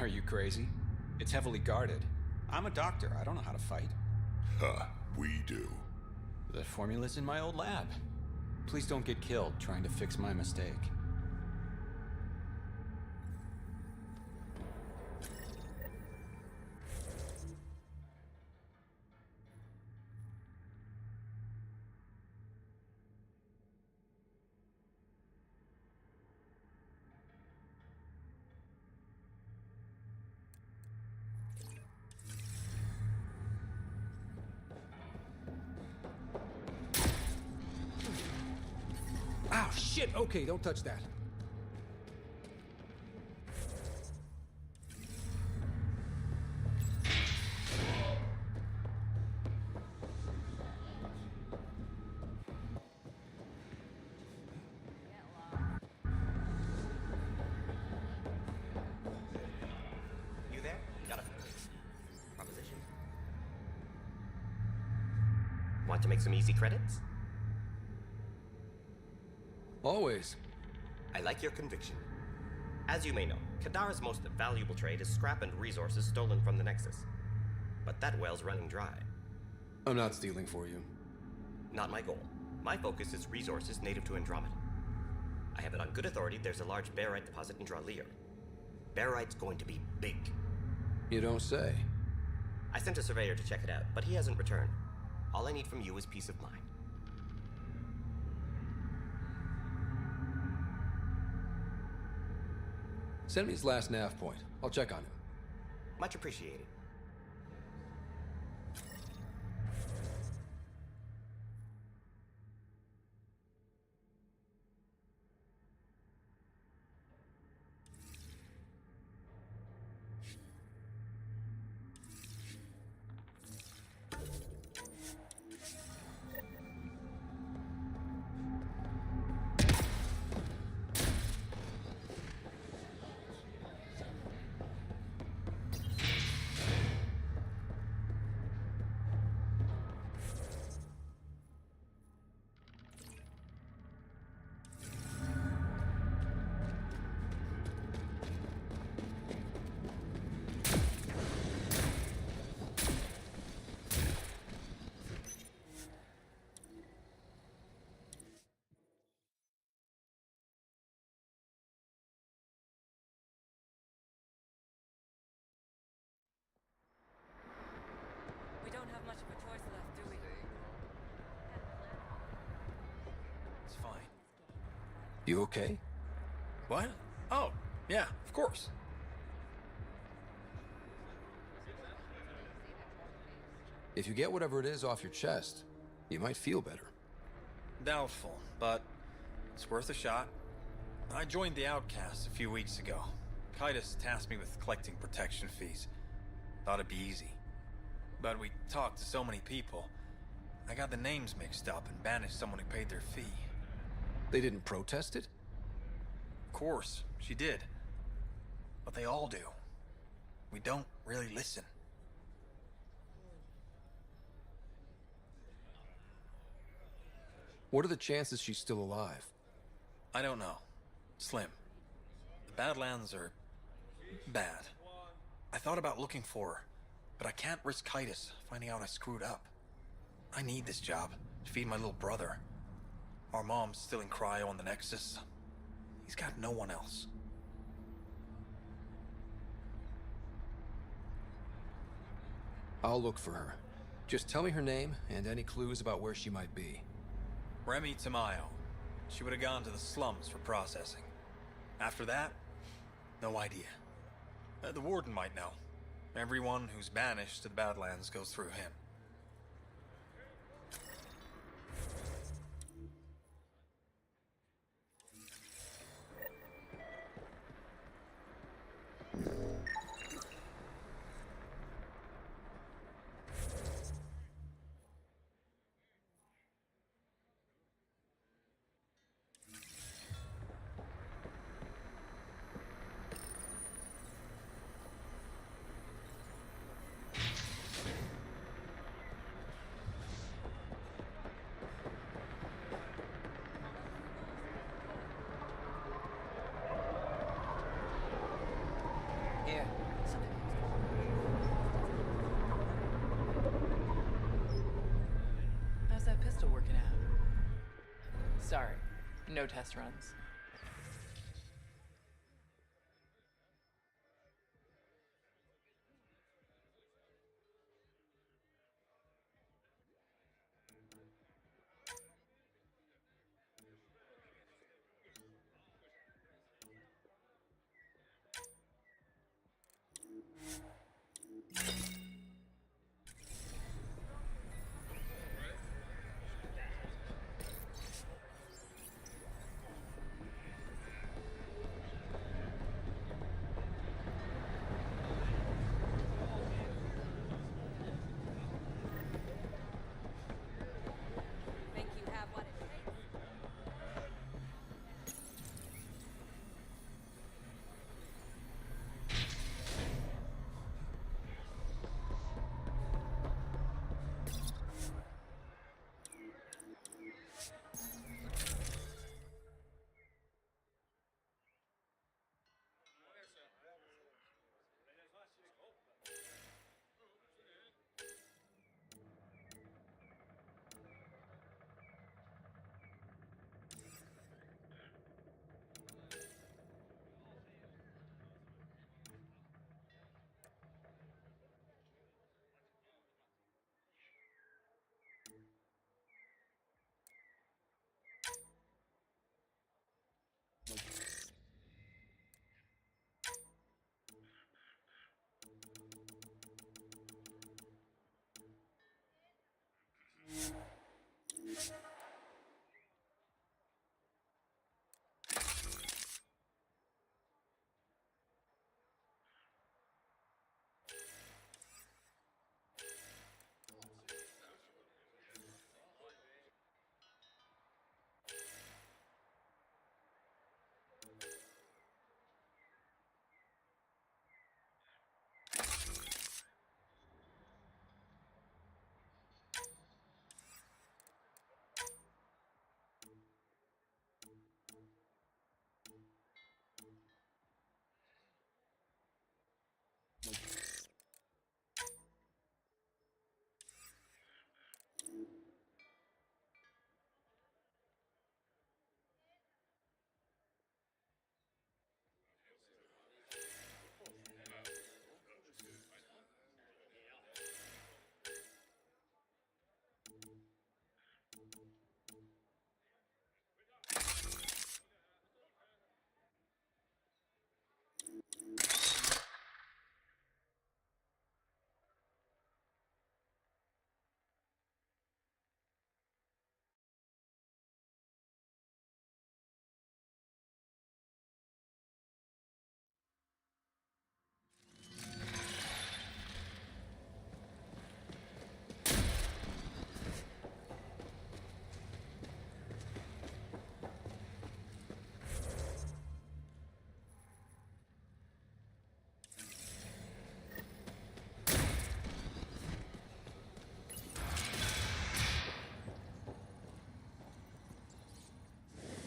Are you crazy? It's heavily guarded. I'm a doctor. I don't know how to fight. Huh, we do. The formula's in my old lab. Please don't get killed trying to fix my mistake. Ow, shit! Okay, don't touch that. You there? Got a proposition? Want to make some easy credits? Always. I like your conviction. As you may know, Kadara's most valuable trade is scrap and resources stolen from the Nexus. But that well's running dry. I'm not stealing for you. Not my goal. My focus is resources native to Andromeda. I have it on good authority there's a large barite deposit in Dralier. Barite's going to be big. You don't say. I sent a surveyor to check it out, but he hasn't returned. All I need from you is peace of mind. Send me his last nav point. I'll check on him. Much appreciated. We don't have much of a choice left, do we? It's fine. You okay? What? Oh, yeah, of course. If you get whatever it is off your chest, you might feel better. Doubtful, but it's worth a shot. I joined the Outcasts a few weeks ago. Kaitis tasked me with collecting protection fees. Thought it'd be easy. But we talked to so many people, I got the names mixed up and banished someone who paid their fee. They didn't protest it? Of course, she did. But they all do. We don't really listen. What are the chances she's still alive? I don't know. Slim. The Badlands are bad. I thought about looking for her, but I can't risk Kaitis finding out I screwed up. I need this job to feed my little brother. Our mom's still in cryo on the Nexus. He's got no one else. I'll look for her. Just tell me her name and any clues about where she might be. Remy Tamayo. She would have gone to the slums for processing. After that, no idea. The warden might know. Everyone who's banished to the Badlands goes through him. Here. How's that pistol working out? Sorry, no test runs. Think you have what it takes?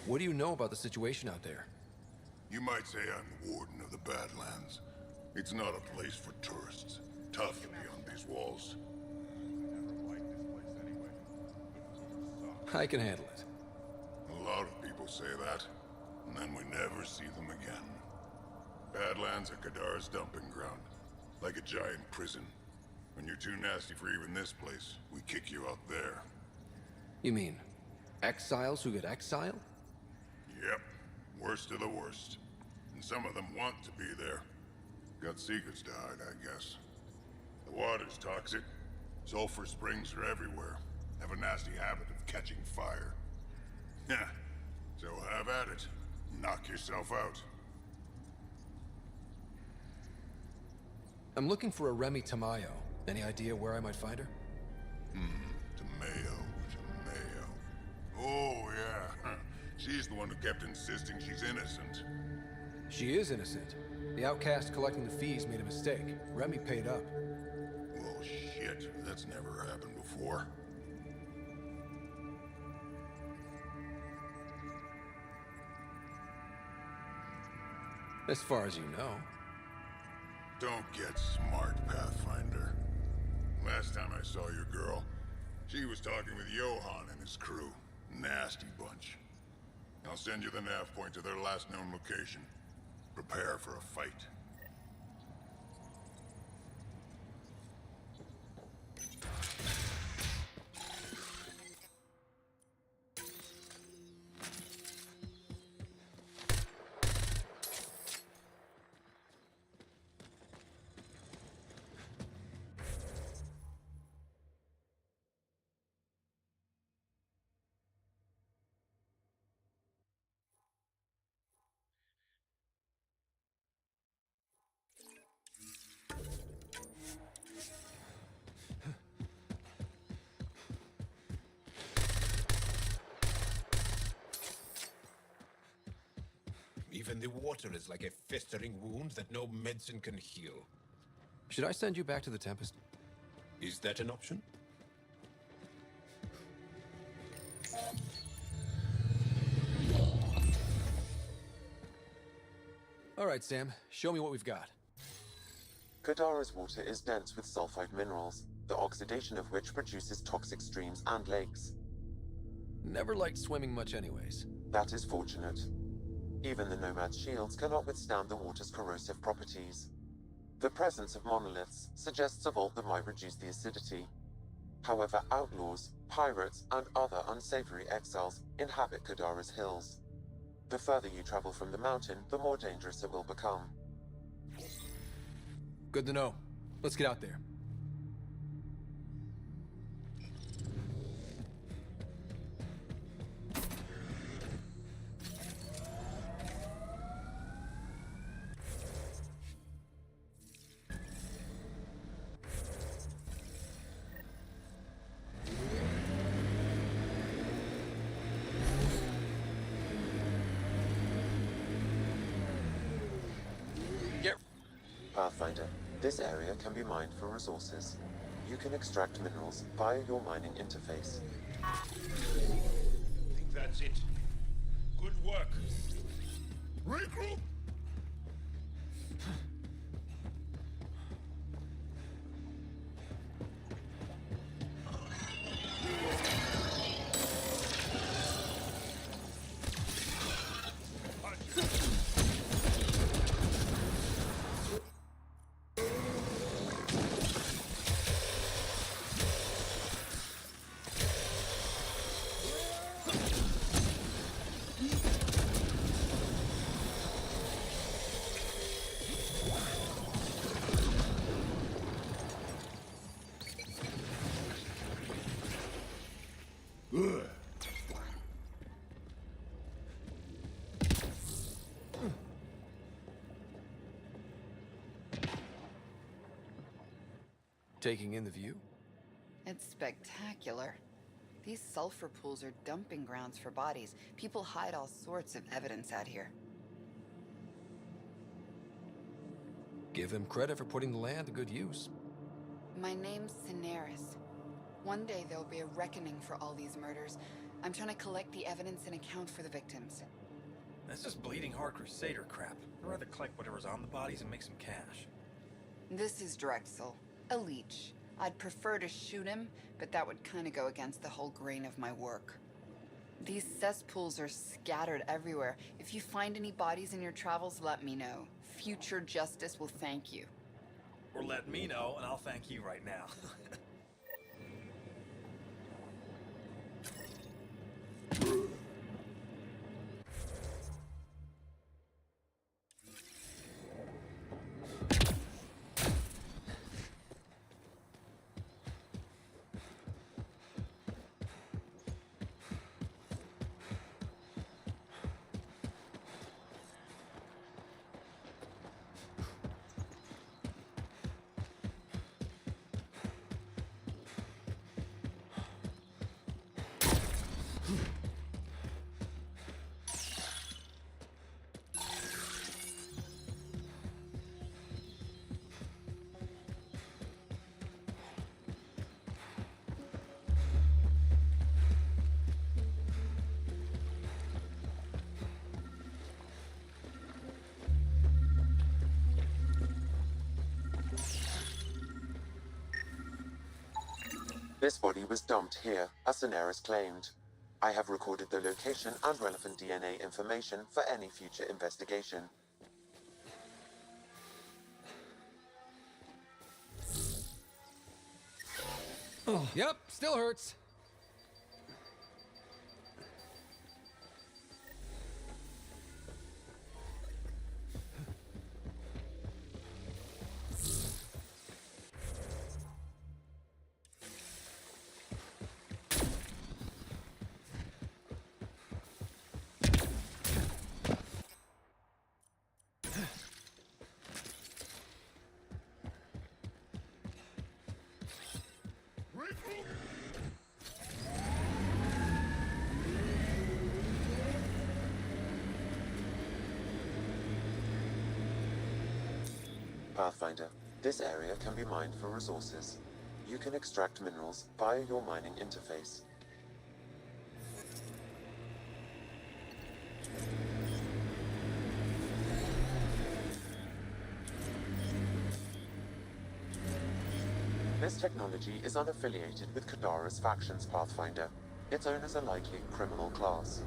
What do you know about the situation out there? You might say I'm warden of the Badlands. It's not a place for tourists. Tough beyond these walls. I can handle it. A lot of people say that, and then we never see them again. Badlands are Kadar's dumping ground, like a giant prison. When you're too nasty for even this place, we kick you out there. You mean exiles who get exiled? Yep, worst of the worst. And some of them want to be there. Got secrets to hide, I guess. The water's toxic. Sulfur springs are everywhere. Have a nasty habit of catching fire. Yeah, so have at it. Knock yourself out. I'm looking for a Remy Tamayo. Any idea where I might find her? Tamayo. Oh, yeah. She's the one who kept insisting she's innocent. She is innocent. The outcast collecting the fees made a mistake. Remy paid up. Well, shit. That's never happened before. As far as you know. Don't get smart, Pathfinder. Last time I saw your girl, she was talking with Johann and his crew. Nasty bunch. I'll send you the nav point to their last known location. Prepare for a fight. Even the water is like a festering wound that no medicine can heal. Should I send you back to the Tempest? Is that an option? All right, Sam. Show me what we've got. Kadara's water is dense with sulfide minerals, the oxidation of which produces toxic streams and lakes. Never liked swimming much anyways. That is fortunate. Even the Nomad's shields cannot withstand the water's corrosive properties. The presence of monoliths suggests a vault that might reduce the acidity. However, outlaws, pirates, and other unsavory exiles inhabit Kadara's hills. The further you travel from the mountain, the more dangerous it will become. Good to know. Let's get out there. Pathfinder, this area can be mined for resources. You can extract minerals via your mining interface. I think that's it. Good work. Regroup! Taking in the view? It's spectacular. These sulfur pools are dumping grounds for bodies. People hide all sorts of evidence out here. Give them credit for putting the land to good use. My name's Cineris. One day there'll be a reckoning for all these murders. I'm trying to collect the evidence and account for the victims. That's just bleeding heart crusader crap. I'd rather collect whatever's on the bodies and make some cash. This is Drexel, a leech. I'd prefer to shoot him, but that would kind of go against the whole grain of my work. These cesspools are scattered everywhere. If you find any bodies in your travels, let me know. Future Justice will thank you. Or let me know, and I'll thank you right now. This body was dumped here, as Daenerys claimed. I have recorded the location and relevant DNA information for any future investigation. Oh, yep, still hurts. Pathfinder, this area can be mined for resources. You can extract minerals via your mining interface. This technology is unaffiliated with Kadara's factions, Pathfinder. Its owners are likely criminal class.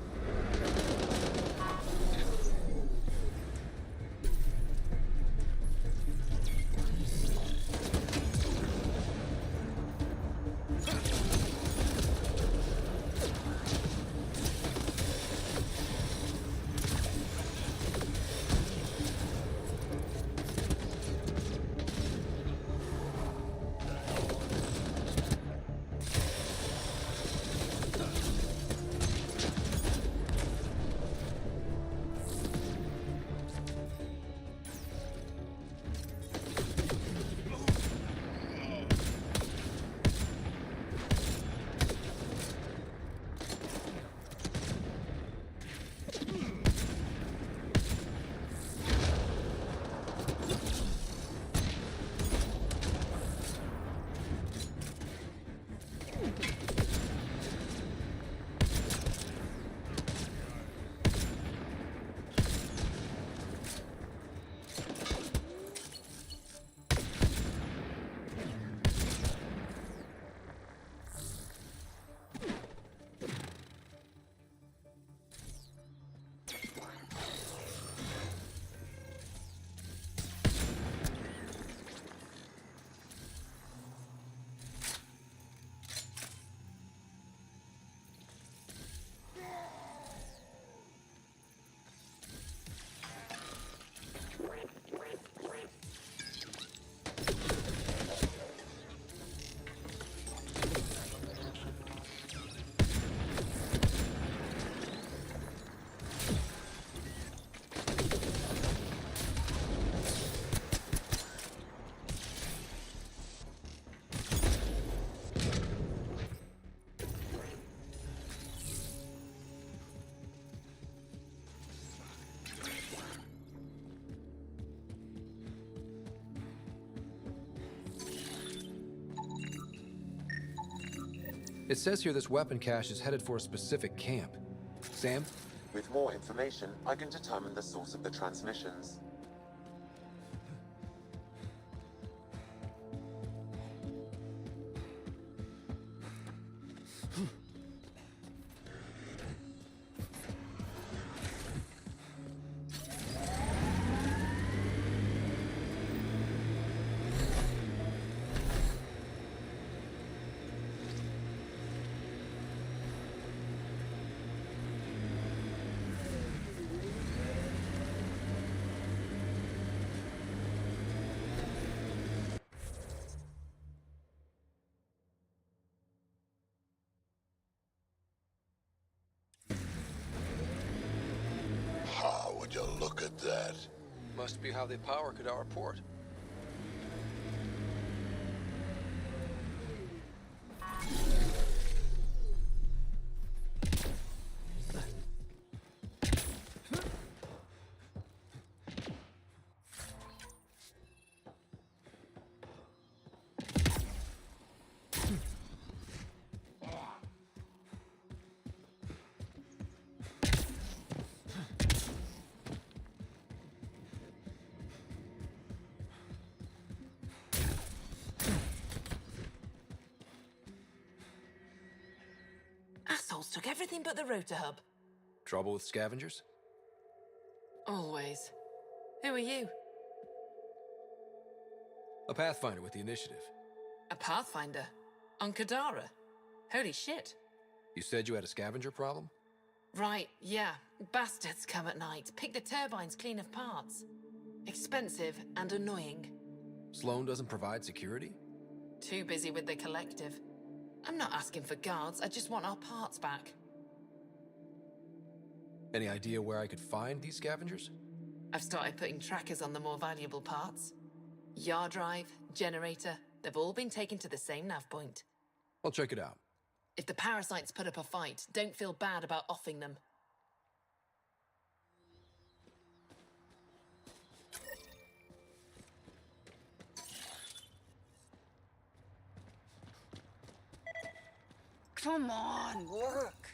It says here this weapon cache is headed for a specific camp. Sam? With more information, I can determine the source of the transmissions. that? Must be how they power Kadara Port. Assholes took everything but the rotor hub. Trouble with scavengers? Always. Who are you? A Pathfinder with the initiative. A Pathfinder? On Kadara? Holy shit. You said you had a scavenger problem? Right, yeah. Bastards come at night, pick the turbines clean of parts. Expensive and annoying. Sloan doesn't provide security? Too busy with the collective. I'm not asking for guards, I just want our parts back. Any idea where I could find these scavengers? I've started putting trackers on the more valuable parts. Yard drive, generator, they've all been taken to the same nav point. I'll check it out. If the parasites put up a fight, don't feel bad about offing them. Come on, work.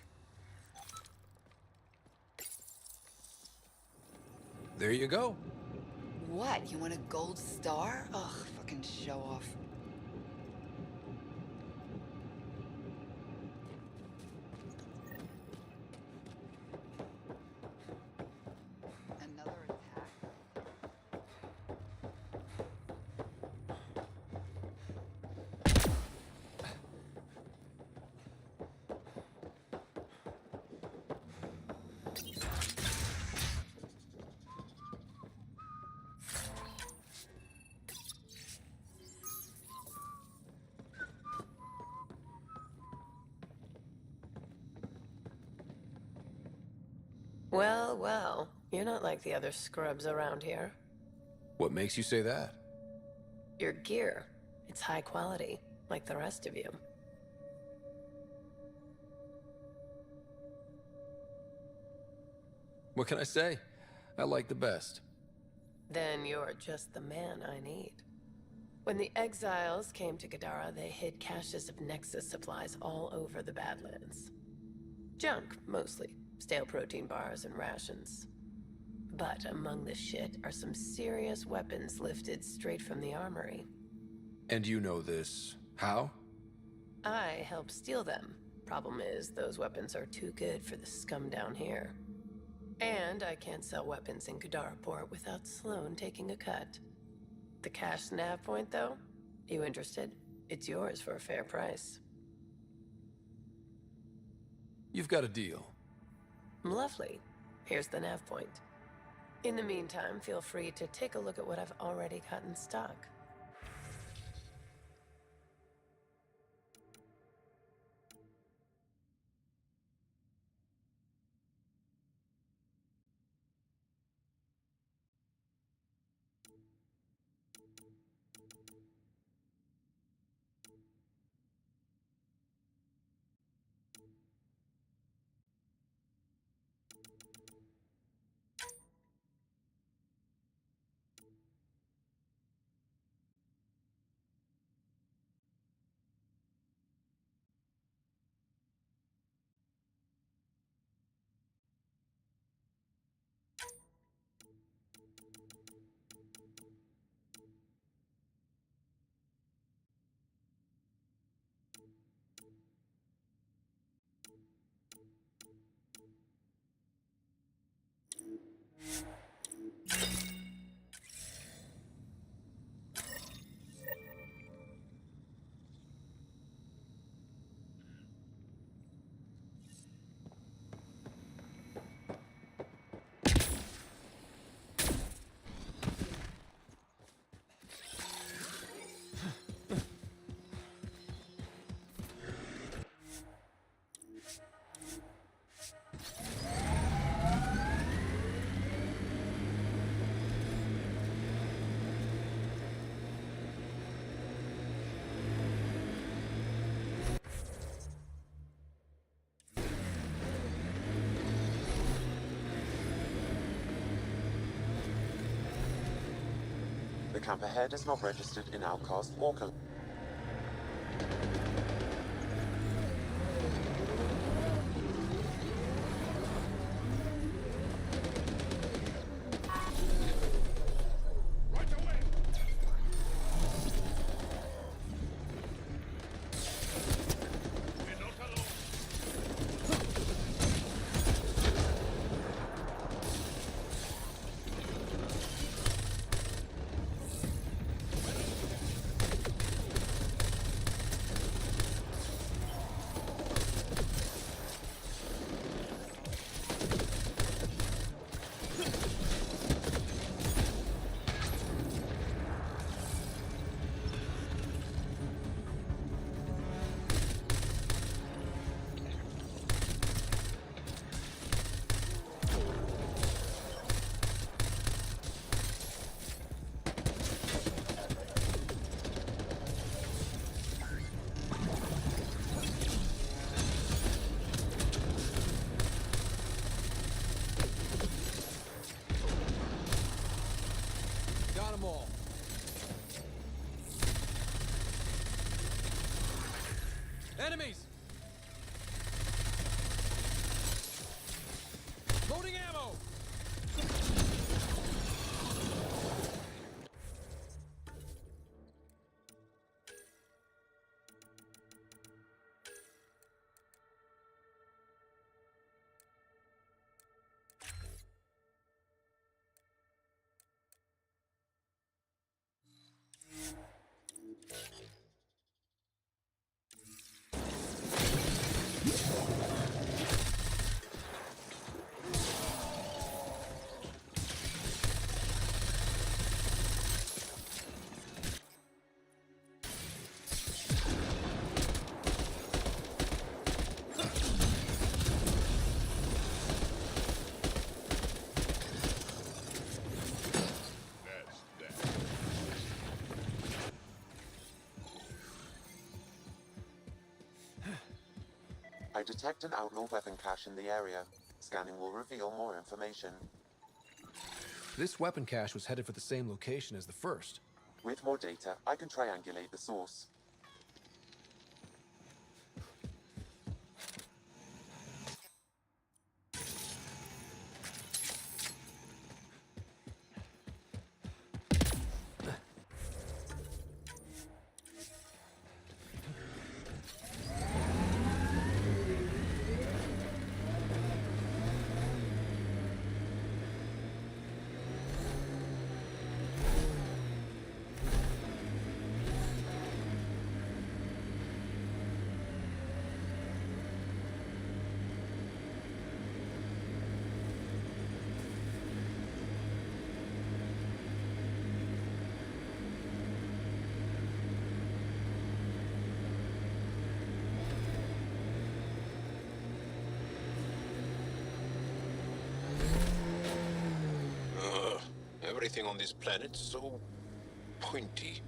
There you go. What? You want a gold star? Ugh, fucking show off. Another attack. Well, well. You're not like the other scrubs around here. What makes you say that? Your gear. It's high quality, like the rest of you. What can I say? I like the best. Then you're just the man I need. When the exiles came to Kadara, they hid caches of Nexus supplies all over the Badlands. Junk, mostly. Stale protein bars and rations. But among the shit are some serious weapons lifted straight from the armory. And you know this. How? I helped steal them. Problem is, those weapons are too good for the scum down here. And I can't sell weapons in Kadara Port without Sloan taking a cut. The cash nav point, though? You interested? It's yours for a fair price. You've got a deal. Lovely. Here's the nav point. In the meantime, feel free to take a look at what I've already got in stock. The camp ahead is not registered in Outcast or Got them all. Enemies! Loading ammo! I detect an outlaw weapon cache in the area. Scanning will reveal more information. This weapon cache was headed for the same location as the first. With more data, I can triangulate the source. Everything on this planet's so pointy.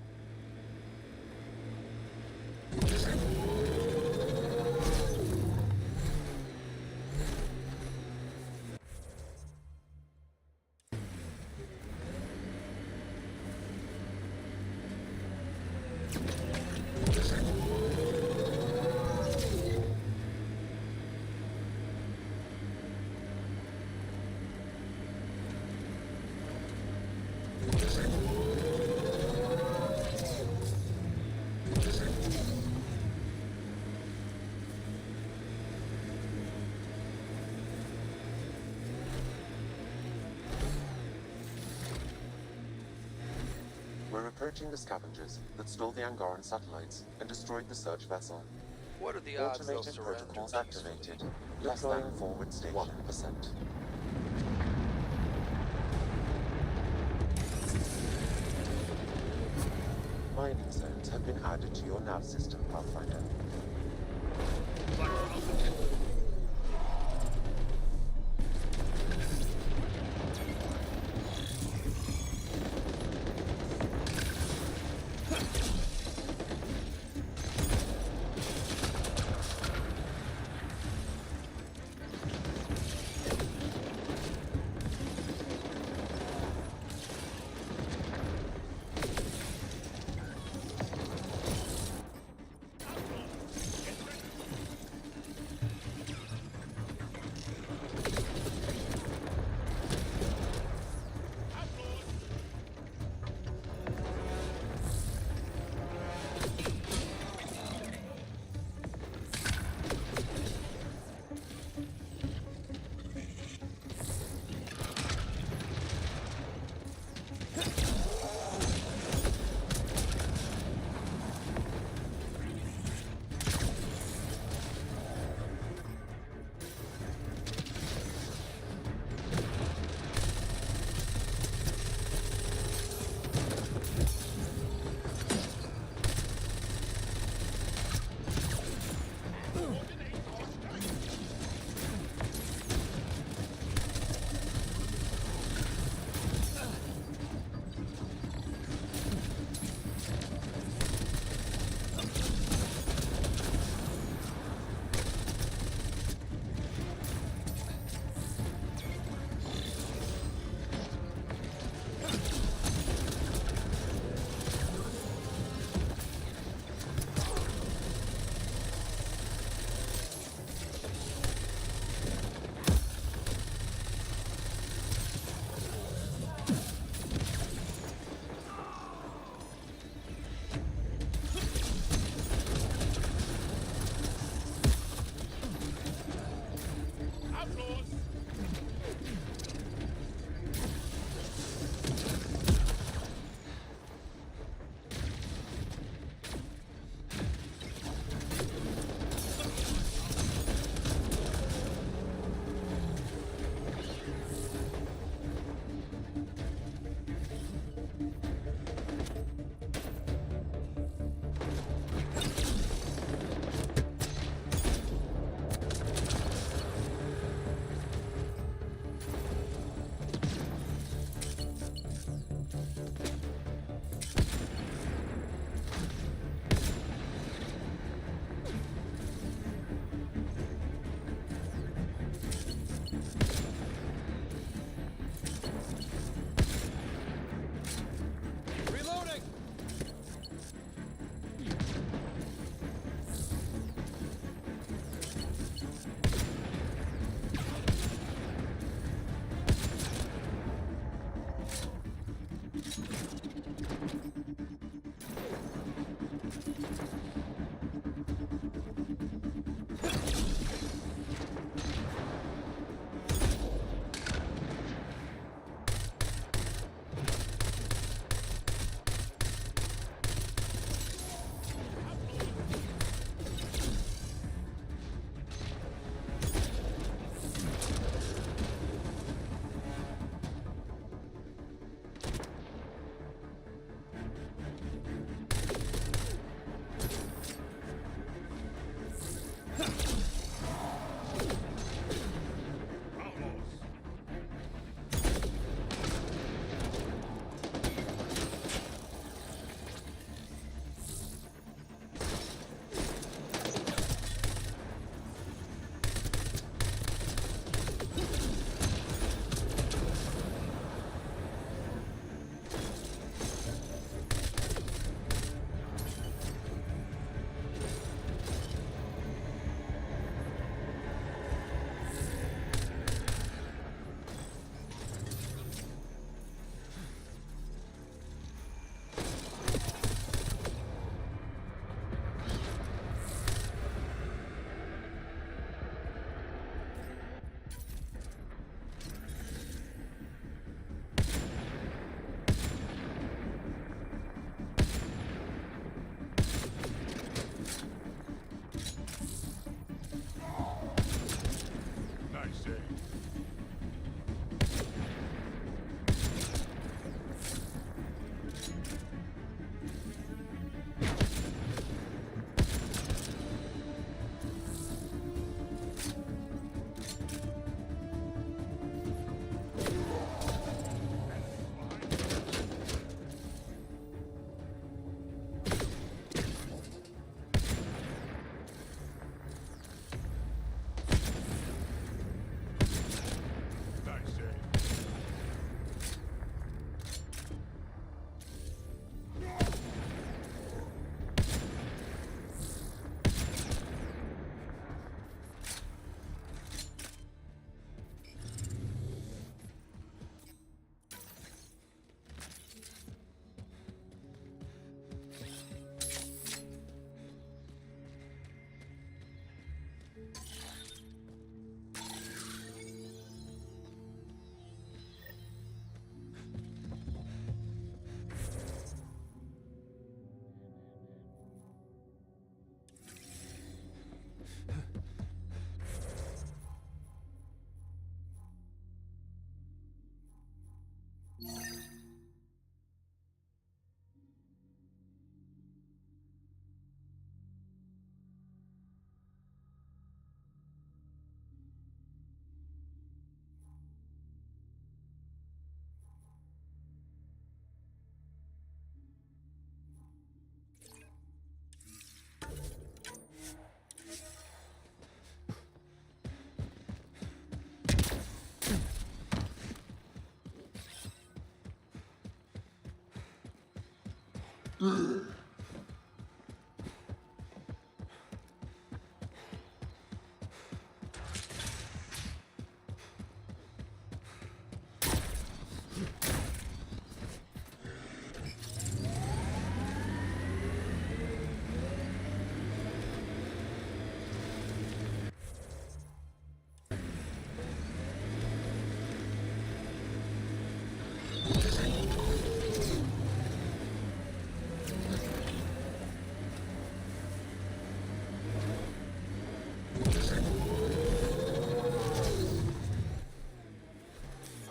We're approaching the scavengers that stole the Angaran satellites and destroyed the search vessel. What are the odds they'll Automated surrender protocols peacefully? activated. Less than forward station 1%. Mining zones have been added to your nav system, Pathfinder.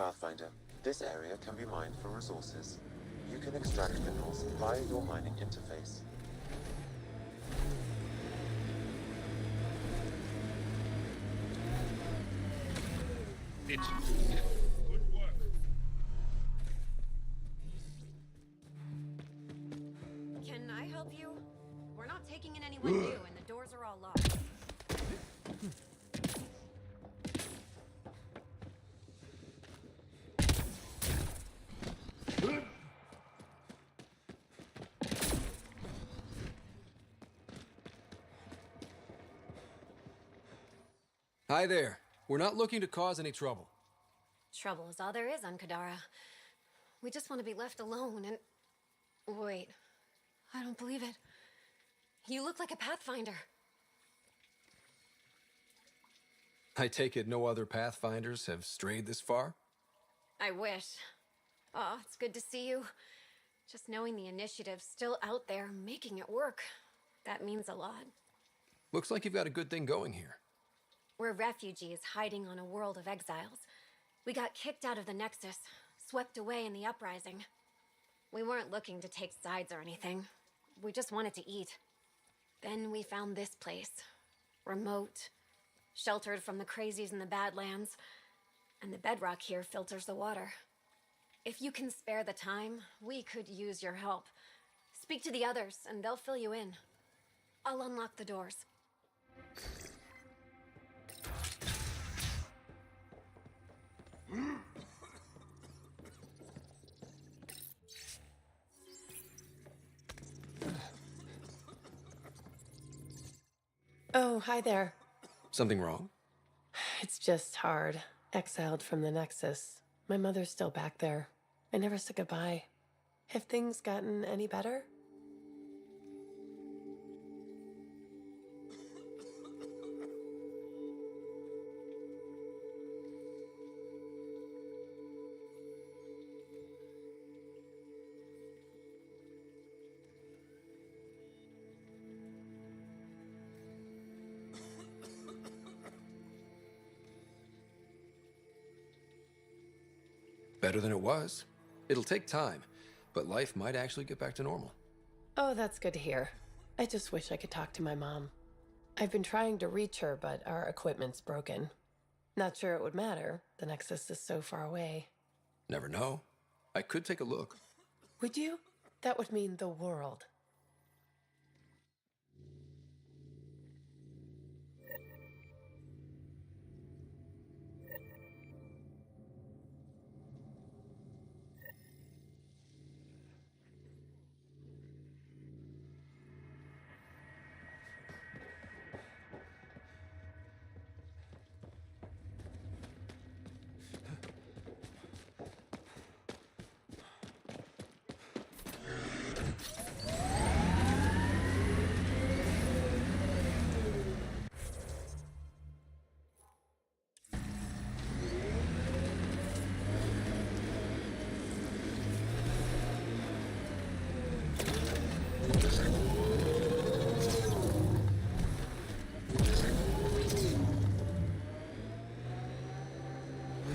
Pathfinder, this area can be mined for resources. You can extract minerals via your mining interface. It's Can I help you? We're not taking in anyone new, and the doors are all locked. Hi there. We're not looking to cause any trouble. Trouble is all there is on Kadara. We just want to be left alone and... Wait. I don't believe it. You look like a Pathfinder. I take it no other Pathfinders have strayed this far? I wish. Oh, it's good to see you. Just knowing the initiative's still out there, making it work. That means a lot. Looks like you've got a good thing going here. We're refugees hiding on a world of exiles. We got kicked out of the Nexus, swept away in the uprising. We weren't looking to take sides or anything. We just wanted to eat. Then we found this place. Remote. Sheltered from the crazies in the Badlands. And the bedrock here filters the water. If you can spare the time, we could use your help. Speak to the others, and they'll fill you in. I'll unlock the doors. Oh, hi there. Something wrong? It's just hard. Exiled from the Nexus. My mother's still back there. I never said goodbye. Have things gotten any better? Better than it was. It'll take time, but life might actually get back to normal. Oh, that's good to hear. I just wish I could talk to my mom. I've been trying to reach her, but our equipment's broken. Not sure it would matter. The Nexus is so far away. Never know. I could take a look. Would you? That would mean the world.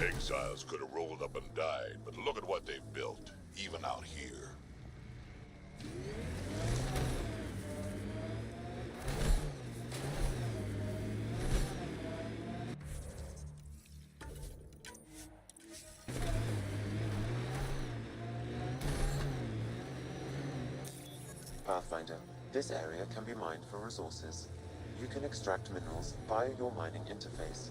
Exiles could have rolled up and died, but look at what they've built, even out here. Pathfinder, this area can be mined for resources. You can extract minerals via your mining interface.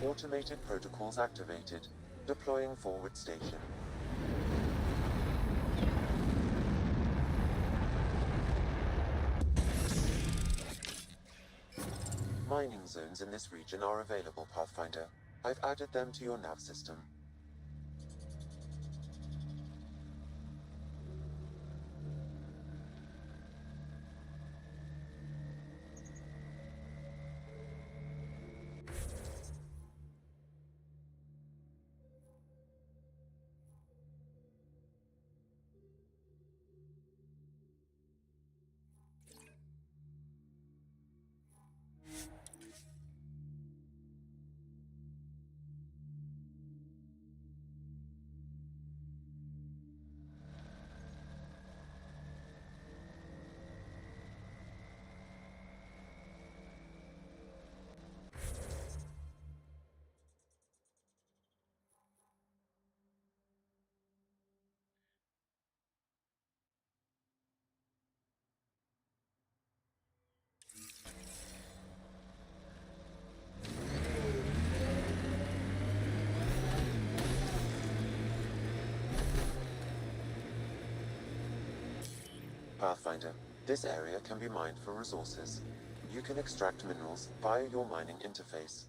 Automated protocols activated. Deploying forward station. Mining zones in this region are available, Pathfinder. I've added them to your nav system. Pathfinder, this area can be mined for resources. You can extract minerals via your mining interface.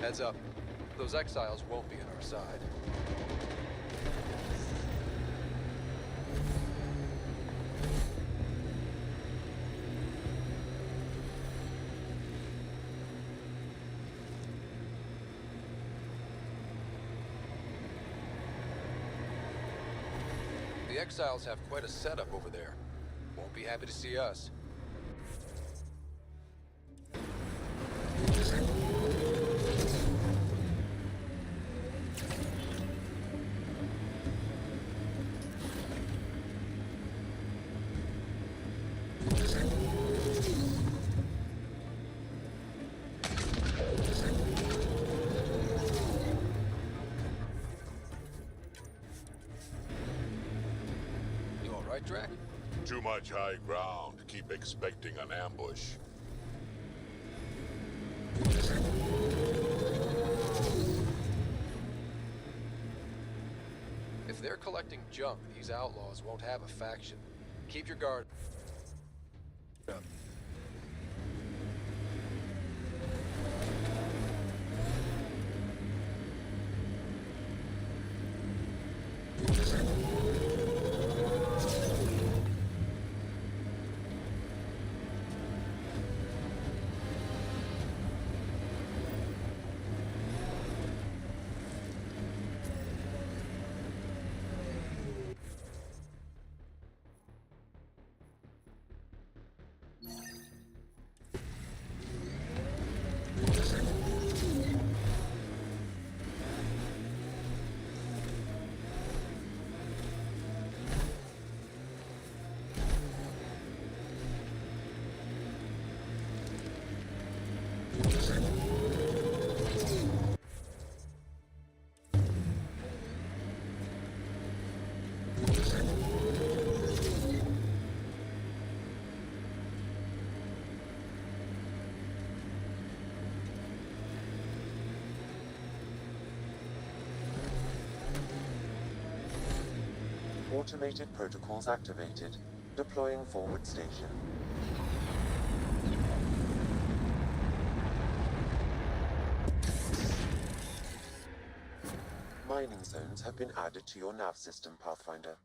Heads up. Those exiles won't be on our side. The exiles have quite a setup over there. Won't be happy to see us. Too much high ground. Keep expecting an ambush. If they're collecting junk, these outlaws won't have a faction. Keep your guard up. Automated protocols activated. Deploying forward station. Mining zones have been added to your nav system, Pathfinder.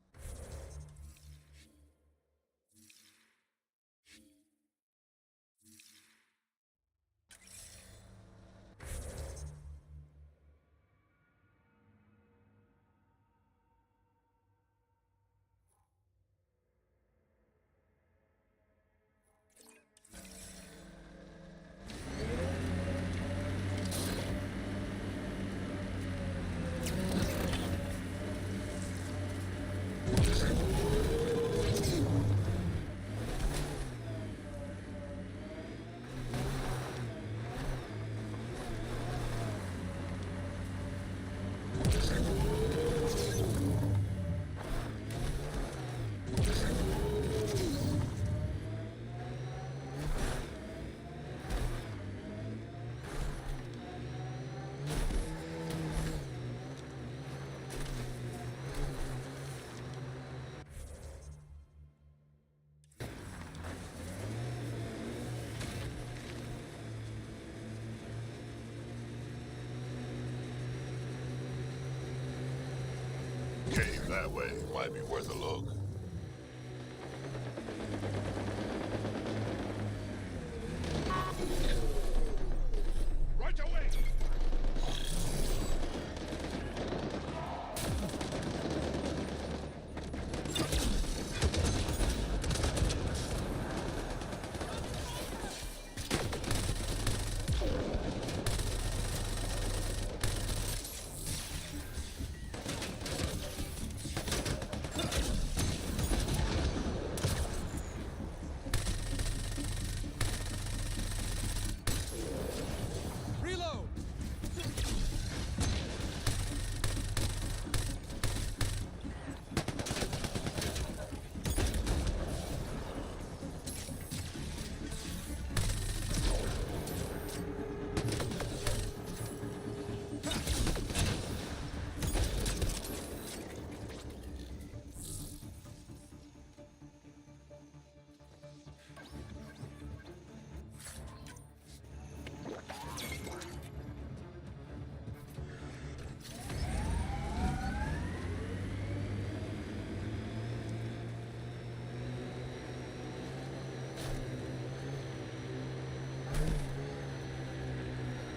Cave that way might be worth a look. Right away! Reload!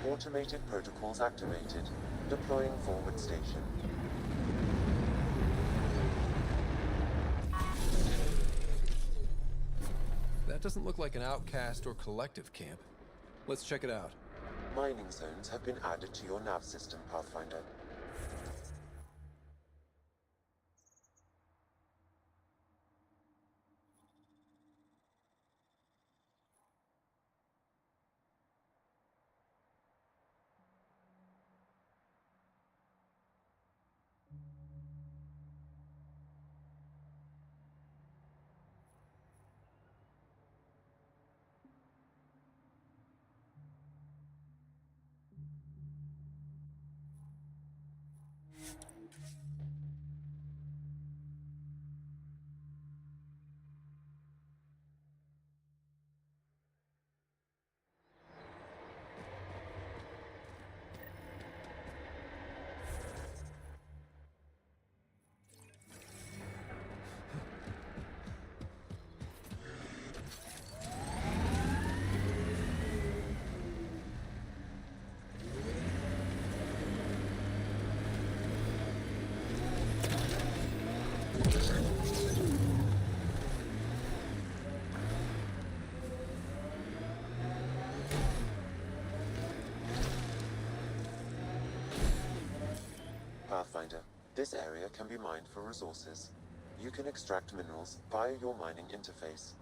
Automated protocols activated. Deploying forward station. That doesn't look like an outcast or collective camp. Let's check it out. Mining zones have been added to your nav system, Pathfinder. Pathfinder, this area can be mined for resources. You can extract minerals via your mining interface.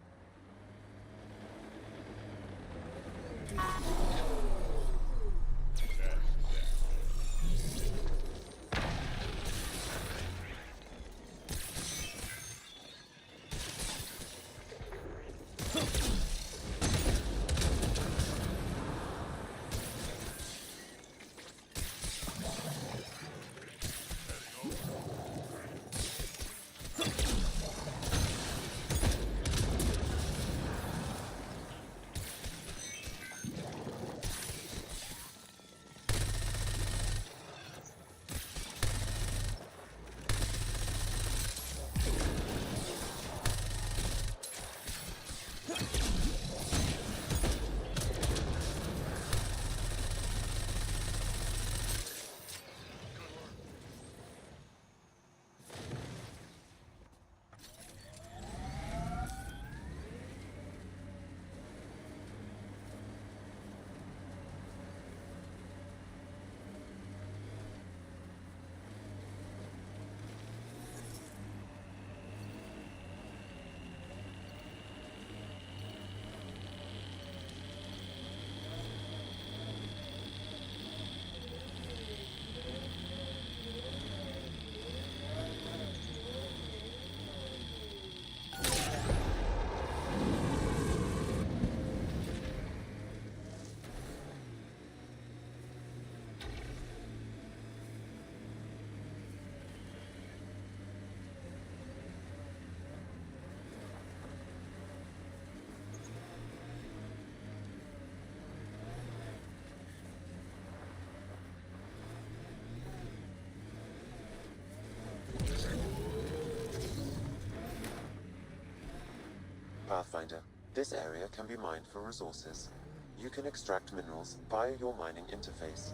Pathfinder, this area can be mined for resources. You can extract minerals via your mining interface.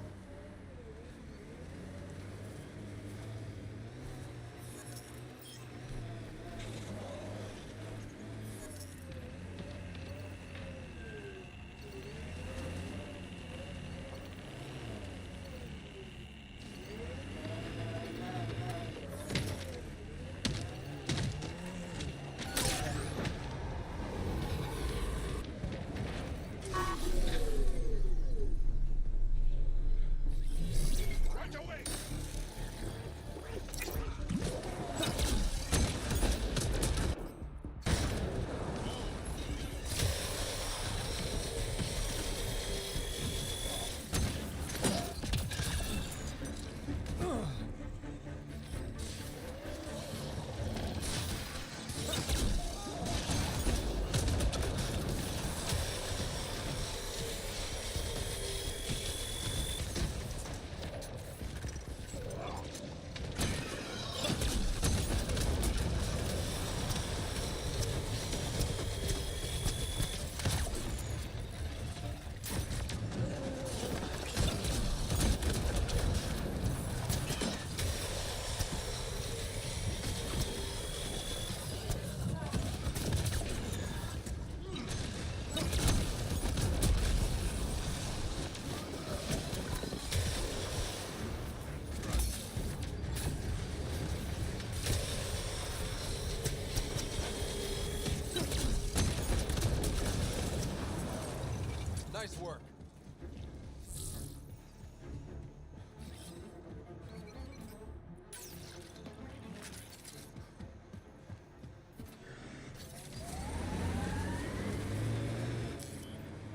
Nice work.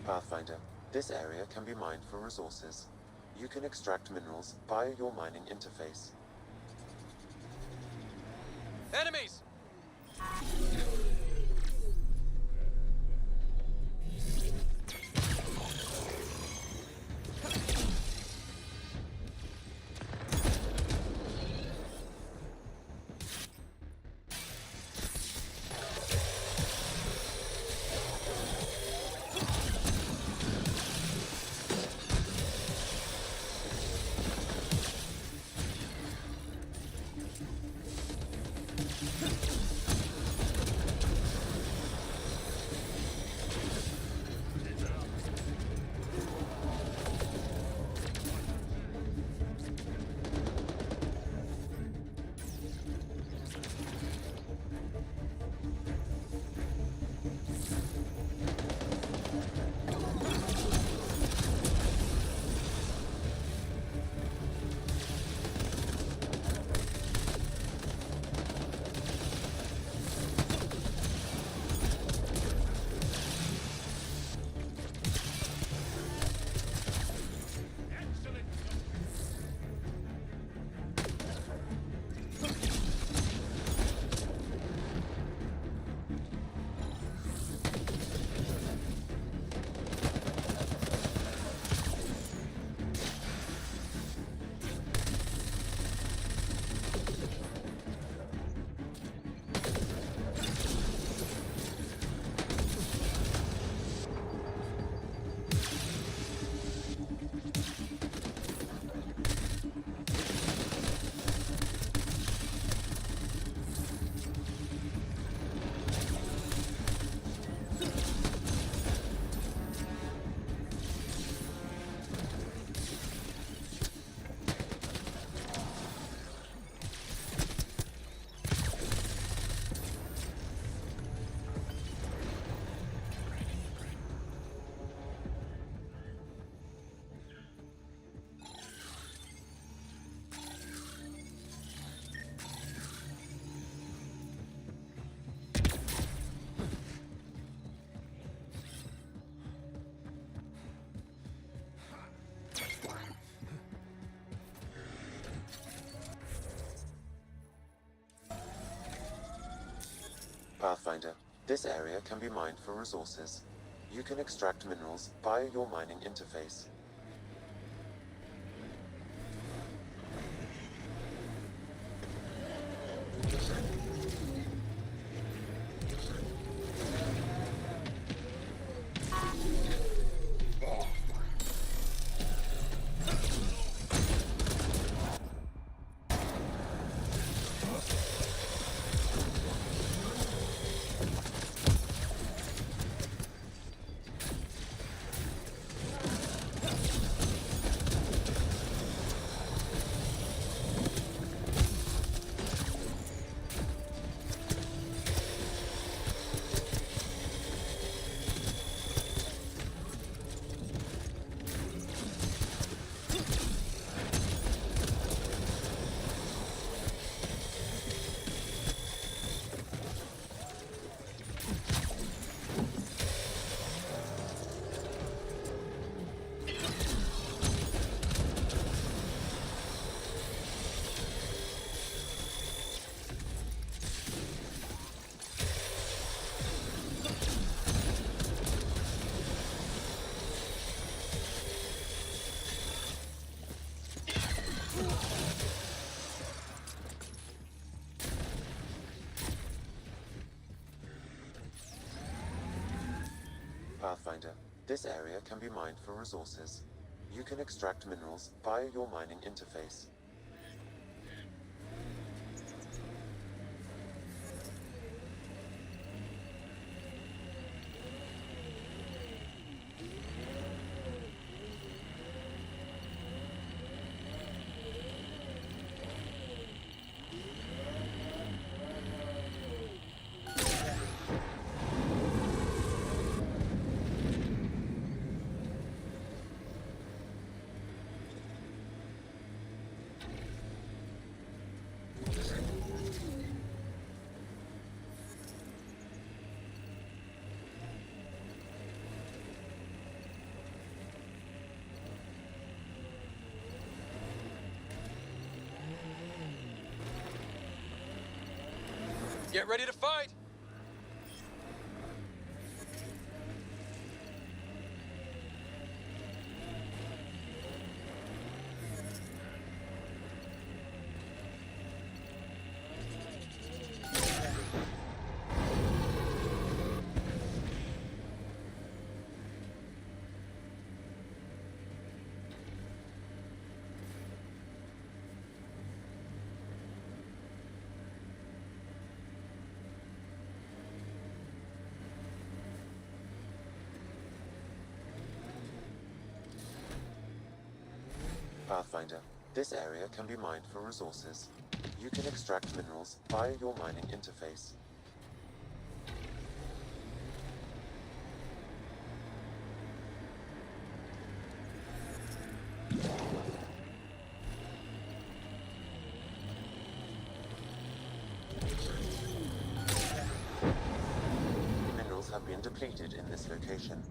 Pathfinder, this area can be mined for resources. You can extract minerals via your mining interface. Enemies! Pathfinder, this area can be mined for resources. You can extract minerals via your mining interface. Pathfinder, this area can be mined for resources. You can extract minerals via your mining interface. Get ready to fight! Pathfinder, this area can be mined for resources. You can extract minerals via your mining interface. Minerals have been depleted in this location.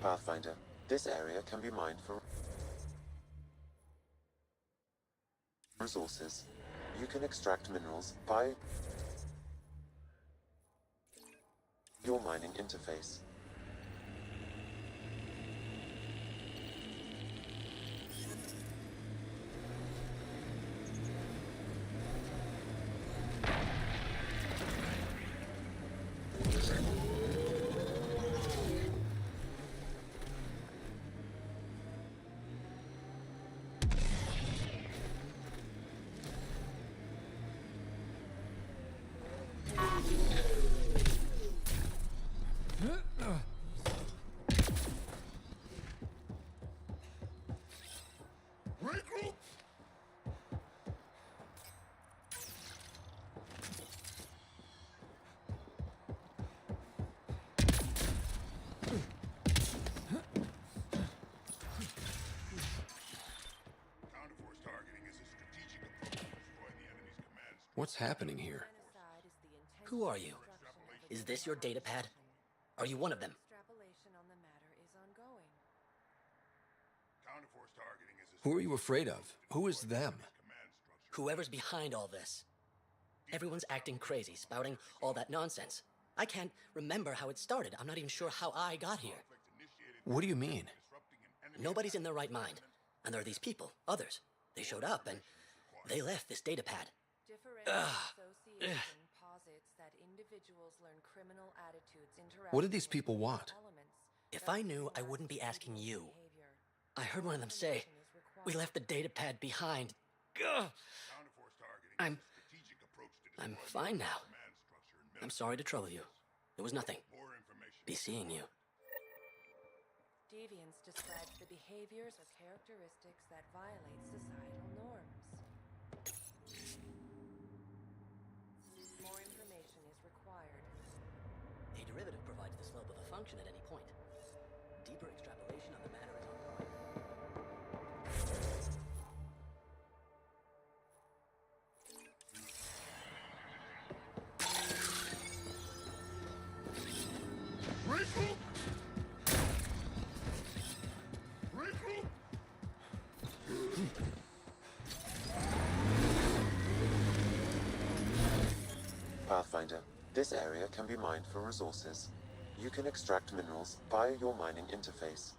Pathfinder, this area can be mined for resources. You can extract minerals via your mining interface. What's happening here? Who are you? Is this your datapad? Are you one of them? Who are you afraid of? Who is them? Whoever's behind all this. Everyone's acting crazy, spouting all that nonsense. I can't remember how it started. I'm not even sure how I got here. What do you mean? Nobody's in their right mind. And there are these people, others. They showed up and they left this datapad. What did these people want? If I knew, I wouldn't be asking you. I heard one of them say, "We left the datapad behind." I'm fine now. I'm sorry to trouble you. It was nothing. Be seeing you. Deviance describes the behaviors or characteristics that violate societal norms. More information is required. A derivative provides the slope of a function at any point. Deeper extrapolation on the matter is ongoing. Pathfinder, this area can be mined for resources. You can extract minerals via your mining interface.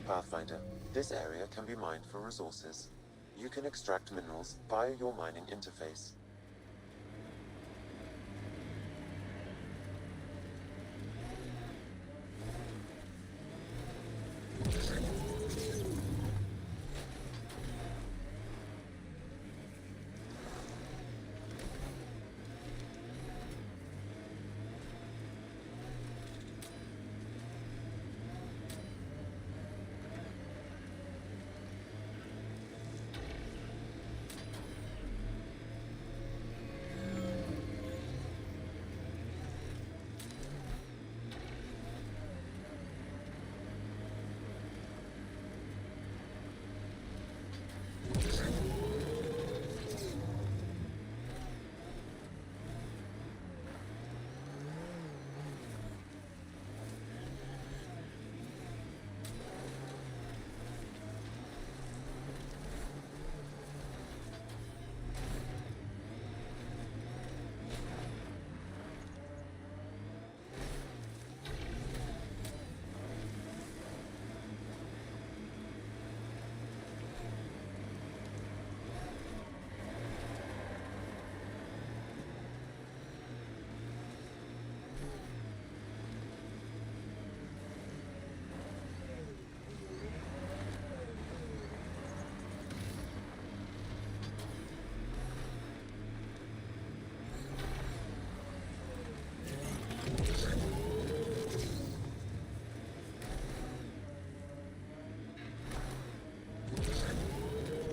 Pathfinder, this area can be mined for resources. You can extract minerals via your mining interface.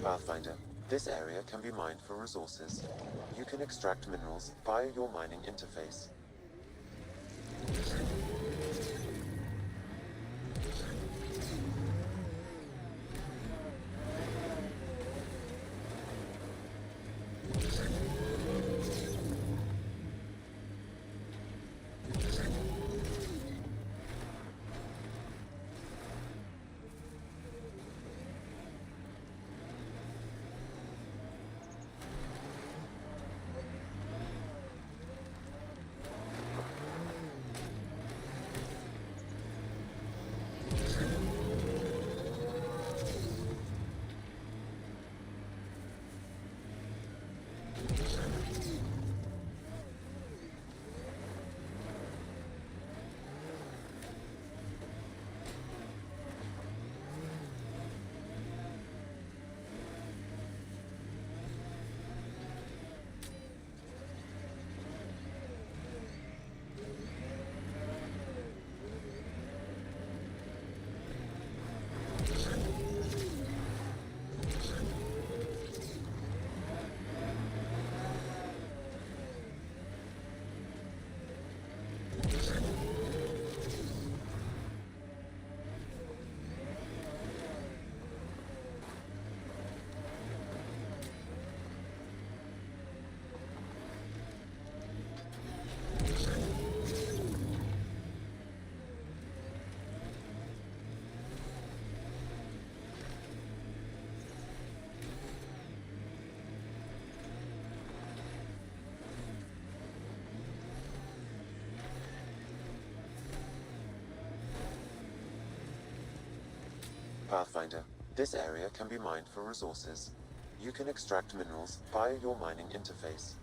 Pathfinder, this area can be mined for resources. You can extract minerals via your mining interface. Pathfinder, this area can be mined for resources. You can extract minerals via your mining interface.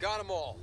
Got them all.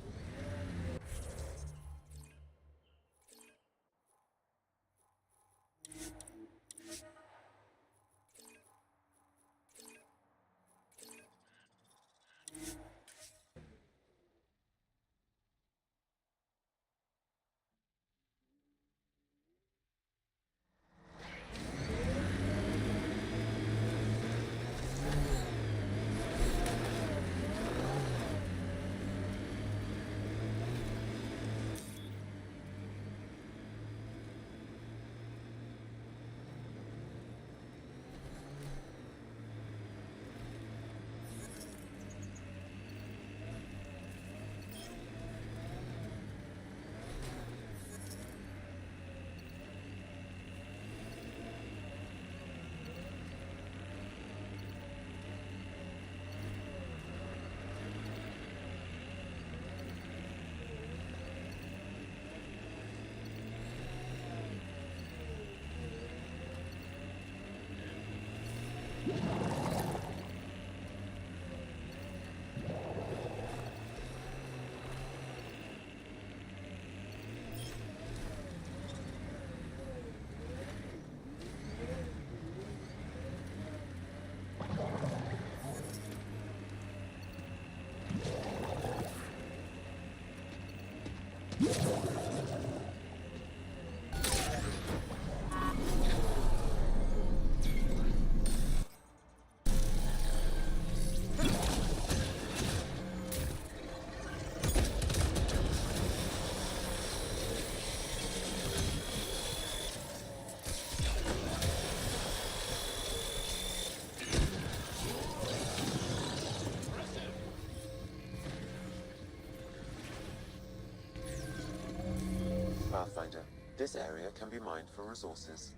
This area can be mined for resources.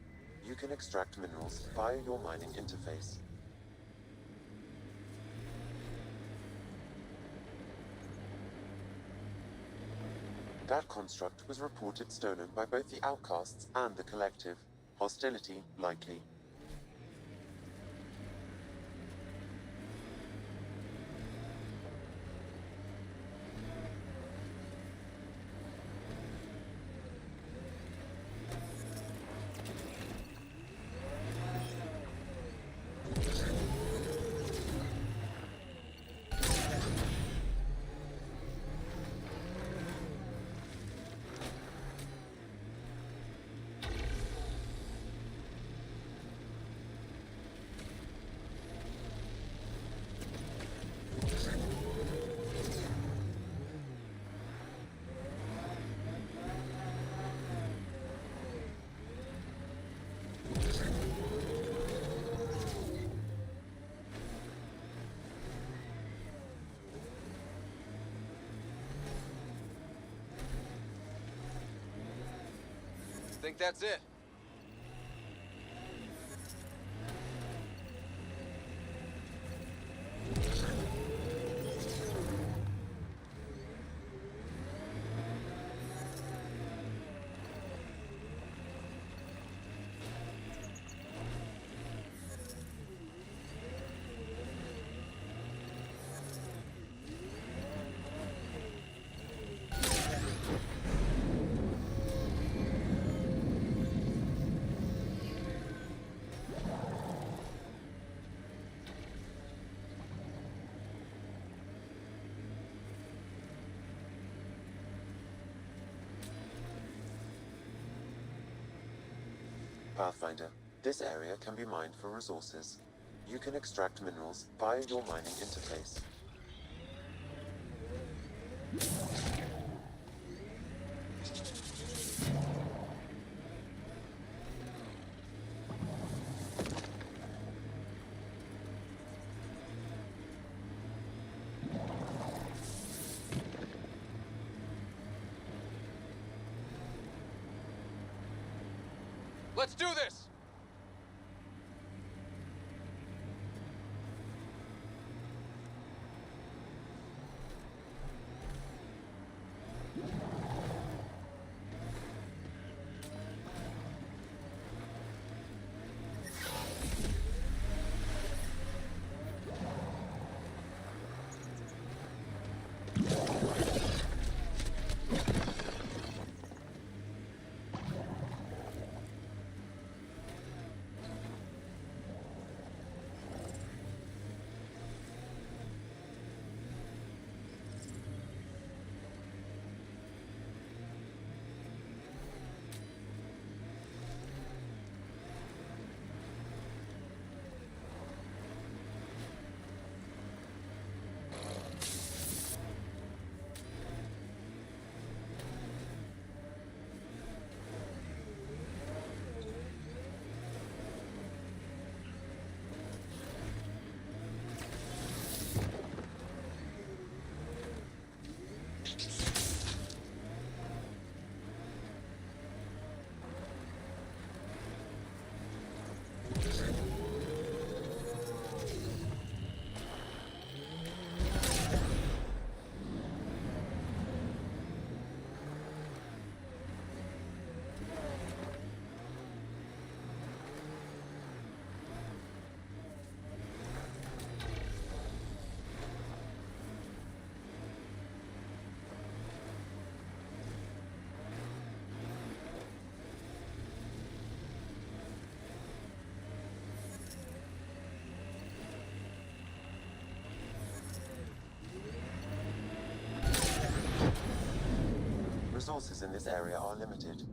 You can extract minerals via your mining interface. That construct was reported stolen by both the Outcasts and the Collective. Hostility likely. Think that's it? Pathfinder, this area can be mined for resources. You can extract minerals via your mining interface. Let's do this! Resources in this area are limited.